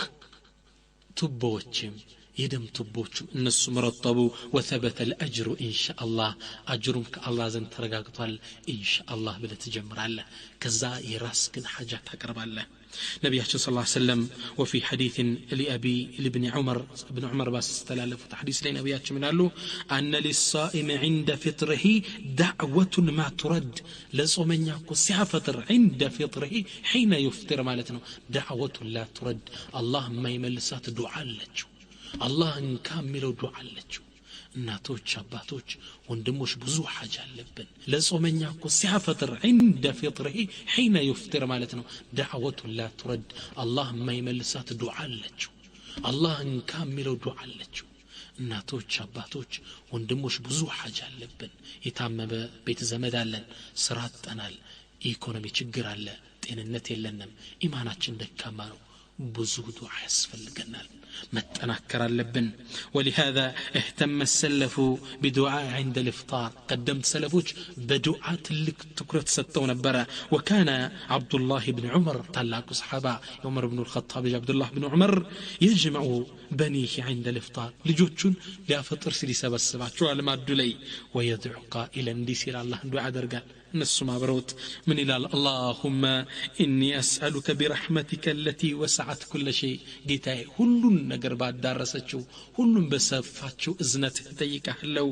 Speaker 1: تبوتشم يدم تبوتشم الناس مرطبوا وثبت الأجر إن شاء الله أجرك الله زن ترقاقطال إن شاء الله بلا تجمر الله كذا يراسك حاجة تقرب الله نبي صلى الله عليه وسلم وفي حديث لأبي لابن عمر بس استلالف حديث لين أبياتش من قال له أن للصائم عند فطره دعوة ما ترد لصومن يكو سيافطر عند فطره حين يفطر مالتنا دعوة لا ترد الله ما يملسات دعاء لجو الله انكاملو دعاء لجو እናቶች አባቶች ወንድሞች ብዙ ሐጃ አለብን ለጾመኛ እኮ ሲያፈጥር عند فطره حين يفطر ማለት ነው دعوة لا ترد الله ما يملسات ዱዓ አለችው الله እንካሚለው ዱዓ አለችው እናቶች አባቶች ወንድሞች ብዙ ሐጃ አለብን የታመመ ቤት ዘመድ አለን ስራ አጥተናል ኢኮኖሚ ችግር አለ ጤንነት የለንም ኢማናችን ደካማ ነው ብዙ ዱዓ ያስፈልገናል متنكر اللبن ولهذا اهتم السلف بدعاء عند الافطار قدمت سلفوش بدعاء لك تكرت ستون برا وكان عبد الله بن عمر طلعوا صحابه عمر بن الخطاب عبد الله بن عمر يجمع بنيه عند الافطار لجوتشون لافطر سلي سبع شو على ما دلي ويدعو قائلا لسير الله دعاء درقال نسمع بروت من إلى اللهم إني أسألك برحمتك التي وسعت كل شيء جيتاي كلن نجر بعد درستشو كلن بسفتشو إذنته تيجه لو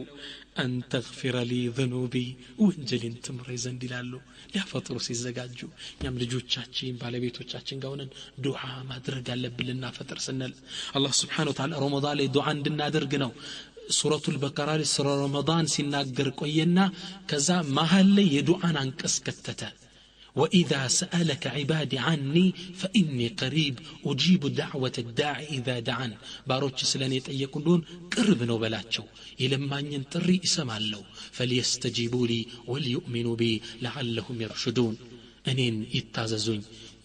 Speaker 1: أن تغفر لي ذنوبي وانجل تمرزن دلالو يا فطر سيزجاجو يام لجوت شاتشين بالبيتو شاتشين قونا دعاء ما درج على بلنا فطر سنل الله سبحانه وتعالى رمضان لي دعاء عندنا درجنا سورة البقرة سورة رمضان سنناقر قوينا كذا محل لي يدعان عنك اسكتتا وإذا سألك عبادي عني فإني قريب أجيب دعوة الداعي إذا دعان باروتش سلاني يتأيكون قرب نوبلاتشو إلما ينتري إسمع له فليستجيبوا لي وليؤمنوا بي لعلهم يرشدون أنين يتاززون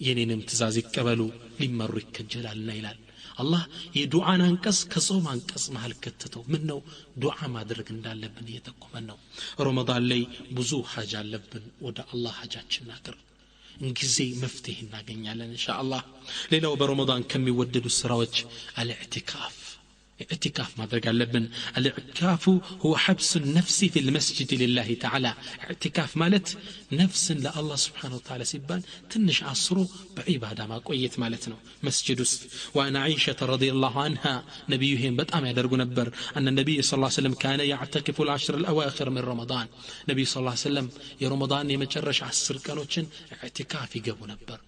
Speaker 1: ينين امتزازي كبلو لما رك الجلال نيلال الله يدعانا انقص كصوم انقص محل كتتو منو دعاء ما درك እንዳለብን እየተቆመነው ረመዳን ላይ ብዙ ሐጃ አለብን ወደ አላህ ሐጃችን ናገር እንግዜ መፍትሄ እናገኛለን ኢንሻአላህ ሌላው በረመዳን ከሚወደዱ ስራዎች አልኢዕቲካፍ اعتكاف ما درج اللبن الاعتكاف هو حبس النفس في المسجد لله تعالى اعتكاف مالت نفس لله سبحانه وتعالى سبان تنش عصره بعبادة ما قويت مالتنا مسجد وأنا عائشة رضي الله عنها نبيهم بتأم يدرج نبر أن النبي صلى الله عليه وسلم كان يعتكف العشر الأواخر من رمضان نبي صلى الله عليه وسلم يا رمضان يمتشرش عصر كانوتشن اعتكاف يجيبوا نبر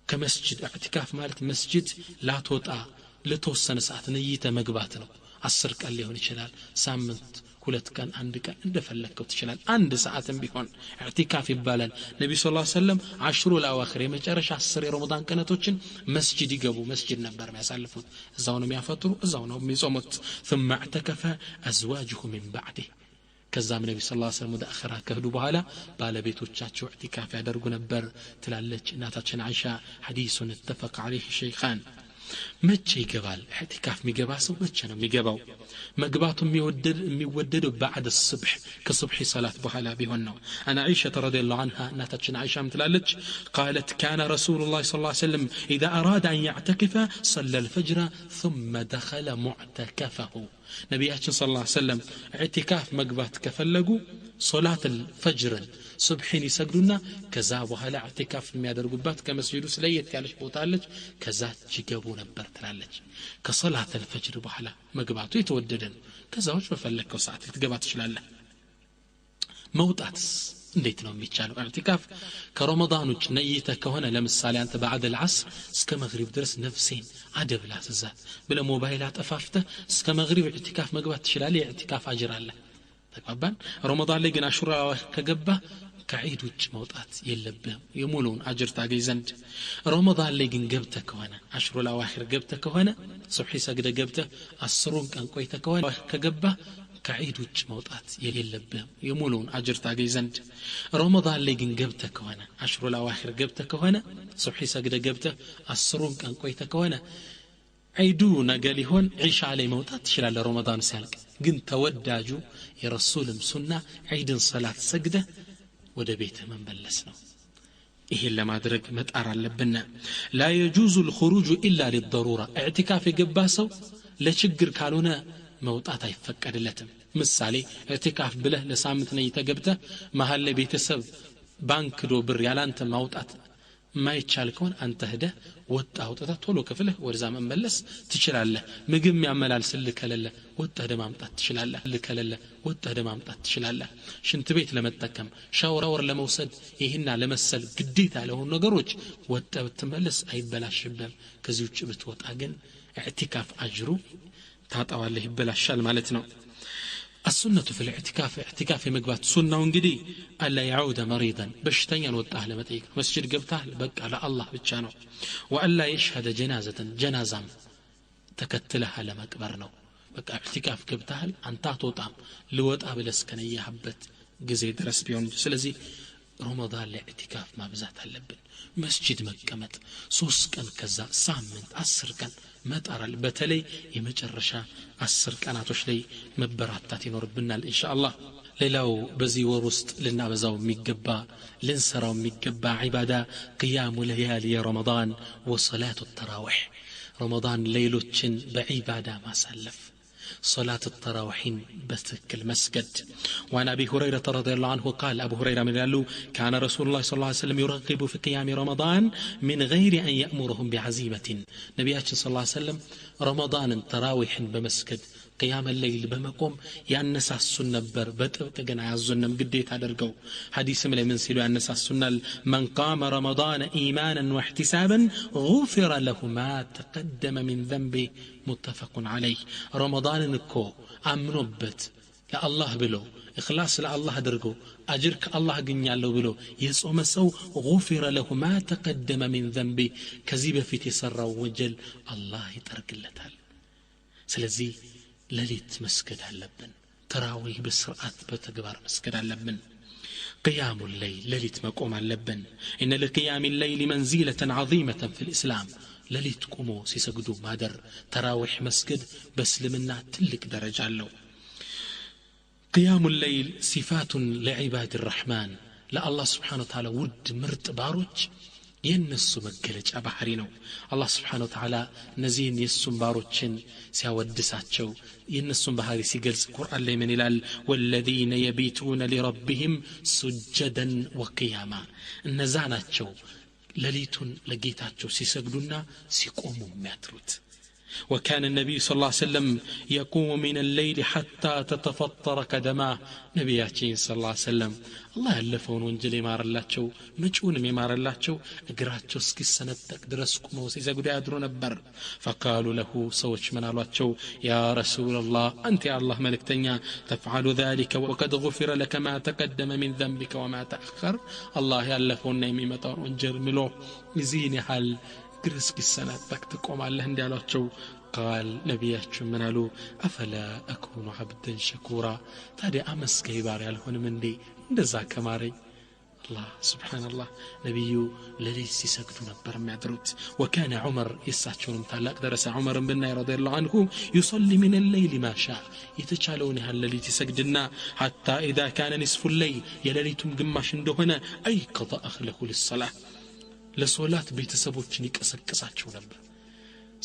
Speaker 1: كمسجد اعتكاف مالت مسجد لا توطأ ለተወሰነ ሰዓት ነይተ መግባት ነው 10 ቀን ሊሆን ይችላል ሳምንት ሁለት ቀን አንድ ቀን እንደፈለከው ትችላል አንድ ሰዓትም ቢሆን ኢዕቲካፍ ይባላል ነብዩ ሰለላሁ ዐለይሂ ወሰለም 10 ለአዋኺር የመጨረሻ 10 የረመዳን ቀናቶችን መስጂድ ይገቡ መስጂድ ነበር የሚያሳልፉት እዛው ነው የሚያፈጥሩ እዛው ነው የሚጾሙት ثم اعتكف ازواجه من بعده ከዛም ነብዩ ሰለላሁ ዐለይሂ ወሰለም ወደ አኺራ ከሄዱ በኋላ ባለቤቶቻቸው ኢዕቲካፍ ያደርጉ ነበር ትላለች እናታችን አይሻ ሐዲሱን اتفق عليه الشيخان መቼ ይገባል ኢዕቲካፍ የሚገባ ሰው መቼ ነው የሚገባው መግባቱ የሚወደደው بعد الصبح ከሱብሒ ሰላት በኋላ ቢሆን ነው አና አይሻ ረዲየላሁ عنها እናታችን አይሻ ምትላለች قالت كان رسول الله صلى الله عليه وسلم اذا اراد ان يعتكف صلى الفجر ثم دخل معتكفه ነብያችን ሰለላሁ ዐለይሂ ወሰለም ኢዕቲካፍ መግባት ከፈለጉ ሶላት الفجر ሱብሒን ይሰግዱና ከዛ በኋላ ኢዕቲካፍ የሚያደርጉባት ከመስጂዱ ስለየት ያለች ቦታ አለች ከዛ ይገቡ ነበር ትላለች ከሶላት الفجر በኋላ መግባቱ የተወደደ ነው ከዛዎች በፈለከው ሰዓት ልትገባ ትችላለህ መውጣትስ እንዴት ነው የሚቻለው ኢዕቲካፍ ከረመዳን ውጭ ነይተ ከሆነ ለምሳሌ አንተ بعد العصر እስከ መግሪብ ድረስ ነፍሴን አደብ ላስዛት ብለ ሞባይል አጠፋፍተ እስከ መግሪብ ኢዕቲካፍ መግባት ትችላለህ ኢዕቲካፍ አጅር አለ ተቀባን ረመዳን ላይ ግን አሹራ ከገባ ከዒድ ውጭ መውጣት የለብህም የሙሉውን አጅር ታገኝ ዘንድ ረመዳን ላይ ግን ገብተ ከሆነ አሽሩ ለዋኺር ገብተ ከሆነ ሱብሒ ሰግደ ገብተ 10 ቀን ቆይተ ከሆነ ከገባ ከዒድ ውጭ መውጣት የለብህም የሙሉውን አጅር ታገኝ ዘንድ ረመዳን ላይ ግን ገብተ ከሆነ አሽሩ ለዋኺር ገብተ ከሆነ ሱብሒ ሰግደ ገብተ 10 ቀን ቆይተ ከሆነ ዒዱ ነገ ሊሆን ዒሻ ላይ መውጣት ትችላለህ ረመዳን ሲያልቅ ግን ተወዳጁ የረሱልም ሱና ዒድን ሰላት ሰግደ ወደ ቤት መመለስ ነው ይሄን ለማድረግ መጣር አለብን لا يجوز الخروج الا للضروره اعتكاف የገባ ሰው ለችግር ካልሆነ መውጣት አይፈቀድለትም ምሳሌ ኢዕቲካፍ ብለህ ለሳምንት ነው የተገብተህ መሃል ላይ ቤተሰብ ባንክ ዶ ብር ያላንተ ማውጣት ማይቻል ከሆነ አንተ ሄደህ ወጣ አውጥተህ ቶሎ ከፍለህ ወደዛ መመለስ ትችላለህ ምግብ ያመላልስልህ ከሌለ ወጣህ ደማምጣት ትችላለህ ለከለለ ወጣህ ደማምጣት ትችላለህ ሽንት ቤት ለመጠቀም ሻወር ለመውሰድ ይሄና ለመሰል ግዴታ ለሆኑ ነገሮች ወጣህ ብትመለስ አይበላሽብህም ከዚህ ውጭ ብትወጣ ግን ኢዕቲካፍ አጅሩ ታጣዋለህ ይበላሻል ማለት ነው السنة في الاعتكاف اعتكاف مقبات سنة ونقدي ألا يعود مريضا بشتين وطاه لمتيك مسجد قبته بقى على الله بتشانو وألا يشهد جنازة تكتلها لما كبرنا بقى اعتكاف قبته أنتا توطعم لوط قبل اسكنية حبت قزي درس بيون سلزي رمضان الاعتكاف ما بزات هلبن مسجد مقمت سوس كان كذا سامنت 10 كان መጣራል በተለይ የመጨረሻ 10 ቀናቶች ላይ መበራታት ይኖርብናል ኢንሻአላህ ሌላው በዚህ ወር ውስጥ ልናበዛው የሚገባ ልንሰራው የሚገባ ዒባዳ قيام ليالي رمضان وصلاه التراويح رمضان ليلوችን በዒባዳ ማሳለፍ صلاة التراويح بتكل مسجد وعن أبي هريرة رضي الله عنه قال أبو هريرة من قال له كان رسول الله صلى الله عليه وسلم يرغب في قيام رمضان من غير أن يأمرهم بعزيمة نبياتنا صلى الله عليه وسلم رمضان تراويح بمسجد قيام الليل بمقوم يأنسى السنة بطبق جنا يعزنا مقديت على الرجو حديث من سيلو يأنسى السنة من قام رمضان إيمانا واحتسابا غفر له ما تقدم من ذنبه متفق عليه رمضان نكو أمنبت لا الله بلو إخلاص لا الله درجو أجرك الله جنيا له بلو يسوم سو غفر له ما تقدم من ذنبه كذب في تسرى وجل الله يترك اللتال سلزي لليت مسجد هلبن تراويح بسرعات بتقبار مسجد هلبن قيام الليل لليت مقوم هلبن إن لقيام الليل منزلة عظيمة في الإسلام لليت قومو سيسجدو مادر تراويح مسجد بسلمنا تلك درجة له قيام الليل صفات لعباد الرحمن لا الله سبحانه وتعالى ود مرت باروج ينسو مجلج ባህሪ ነው አላህ Subhanahu Wa Ta'ala እነዚህን የሱን ባሮችን ሲያወድሳቸው የነሱን ባህሪ ሲገልጽ ቁርአን ላይ ምን ይላል والذين يبيتون لربهم سجدا وقياما እነዛ ናቸው ለሊቱን ለጌታቸው ሲሰግዱና ሲቆሙ የሚያድሩት وكان النبي صلى الله عليه وسلم يقوم من الليل حتى تتفطر قدماه نبياتين صلى الله عليه وسلم الله يلفون وانجل يمار اللاتشو مجعون يمار اللاتشو اقراتشو اسكي السنتك درسكم وسيزاقوا يادرون البر فقالوا له سوش من اللاتشو يا رسول الله أنت يا الله ملك تنيا تفعل ذلك وقد غفر لك ما تقدم من ذنبك وما تأخر الله يلفون نيمي مطار وانجل ملو يزيني حال كرسك السنة تقوم على هندي على قال نبياتكم من قالوا أفلا أكون عبدا شكورا تادي أمس كيباري الهون من دي ندزا كماري الله سبحان الله نبي لليس يسجد نبر معدروت وكان عمر يساتشون تعلق درس عمر بن رضي الله عنه يصلي من الليل ما شاء يتشالون هالليل تسجدنا حتى إذا كان نصف الليل يلليتم قماش እንደሆነ أيقظ أهله للصلاة لصلاة بيتسبوچن يقسقساچو ነበር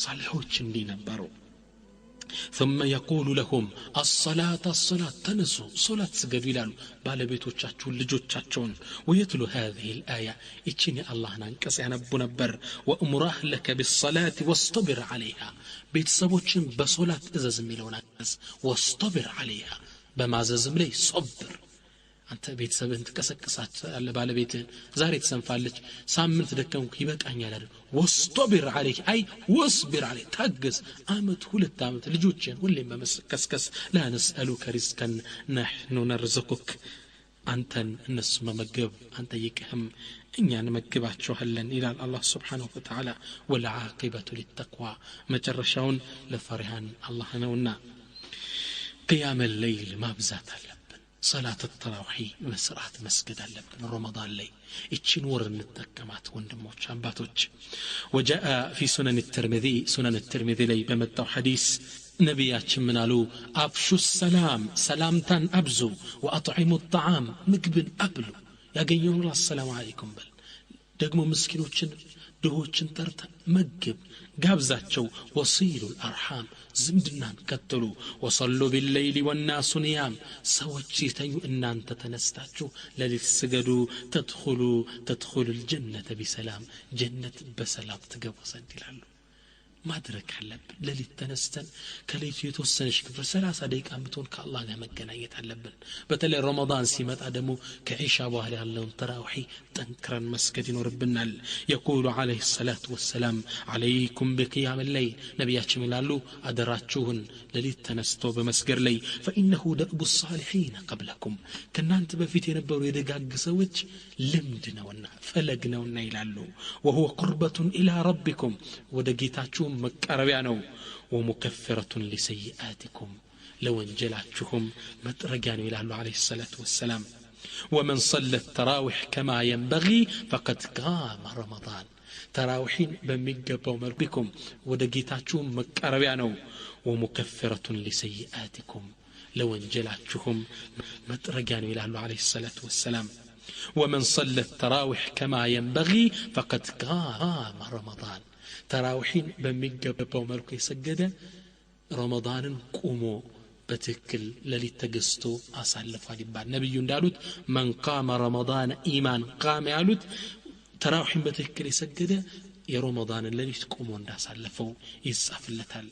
Speaker 1: صالحوچ እንዲ ነበሩ ثم يقول لهم الصلاة تنسوا صلاة سجدوا ይላሉ ባለቤቶቻቸው ልጆቻቸውን ويتلو هذه الآية እቺን አላህን አንቀጽ ያነቡ ነበር وأمر أهلك بالصلاة واصطبر عليها ቤተሰቦችን በሶላት እዘዝ የሚለውን አንቀጽ واصطبر عليها በማዘዝም ላይ صبر አንተ ቤተሰብን ተቀሰቀሳለህ ባለቤትህን ዛሬ ተሰንፋለች ሳምንት ደከምኩ ይበቃኛል አይደል واصطبر عليه أي واصبر عليه ታገስ አመት ሁለት አመት ልጆችን ሁሌም በመከስከስ لا نسألك رزقا نحن نرزقك አንተን እነሱ መመገብ አንተ ይቀህም እኛን መግባቸዋለን ይላል አላህ Subhanahu Wa Ta'ala والعاقبة للتقوى መጨረሻውን ለፈሪሃን አላህ ነውና قيام الليل ማብዛት አለ صلاة التراويح مسرات مسجد اللبن رمضان لي اتشين ورن التكمات وندموش عباتوش وجاء في سنن الترمذي لي بمدو حديث نبيات منالو أبشو السلام سلامتان أبزو وأطعموا الطعام مقبل أبلو يا قيون الله السلام عليكم بل دقموا مسكينوشن دهوشن ترتا مقب قابزاتشو وصيلوا الأرحام زمدنان كتلوا وصلوا بالليل والناس نيام سوچيتيو انان تتنستاچو للسجدوا تدخلوا الجنة بسلام جنة بسلام تقبوا سنتلالو ማድረግ አለብን ለሊት ተነስተን ከሌሊቱ የተወሰነች ክፍል 30 ደቂቃ ብትሆን ከአላህ ጋር መገናኘት አለብን በተለይ ረመዳን ሲመጣ ደግሞ ከኢሻ በኋላ ያለውን ተራዊህ ጠንክረን መስገድ ይኖርብናል يقول عليه الصلاة والسلام عليكم بقيام الليل ነብያችን ይላሉ አደራችሁን ለሊት ተነስቶ በመስገድ ላይ فإنه دأب الصالحين قبلكم ከናንተ በፊት የነበሩ የደጋግ ሰዎች ልምድ ነውና ፈለግ ነውና ይላሉ وهو قربة إلى ربكم ወደ ጌታችሁ مقربيا نو ومكفرة لسيئاتكم لو انجلاتكم مترجان إلى الله عليه الصلاة والسلام ومن صلى التراويح كما ينبغي فقد قام رمضان تراويحين بمقبوا مربكم ودقيتاتكم مقربيا نو ومكفرة لسيئاتكم لو انجلاتكم مترجان إلى الله عليه الصلاة والسلام ومن صلى التراويح كما ينبغي فقد قام رمضان تراويحين بمقبوا ملكو يسجد رمضان قوموا بتكل للي تقستو أصلفوا لبعض نبي يندالوت من قام رمضان إيمان قام يالوت تراويحين بتكل يسجد يا رمضان الذي تقومون دا صلفوا يصف اللتال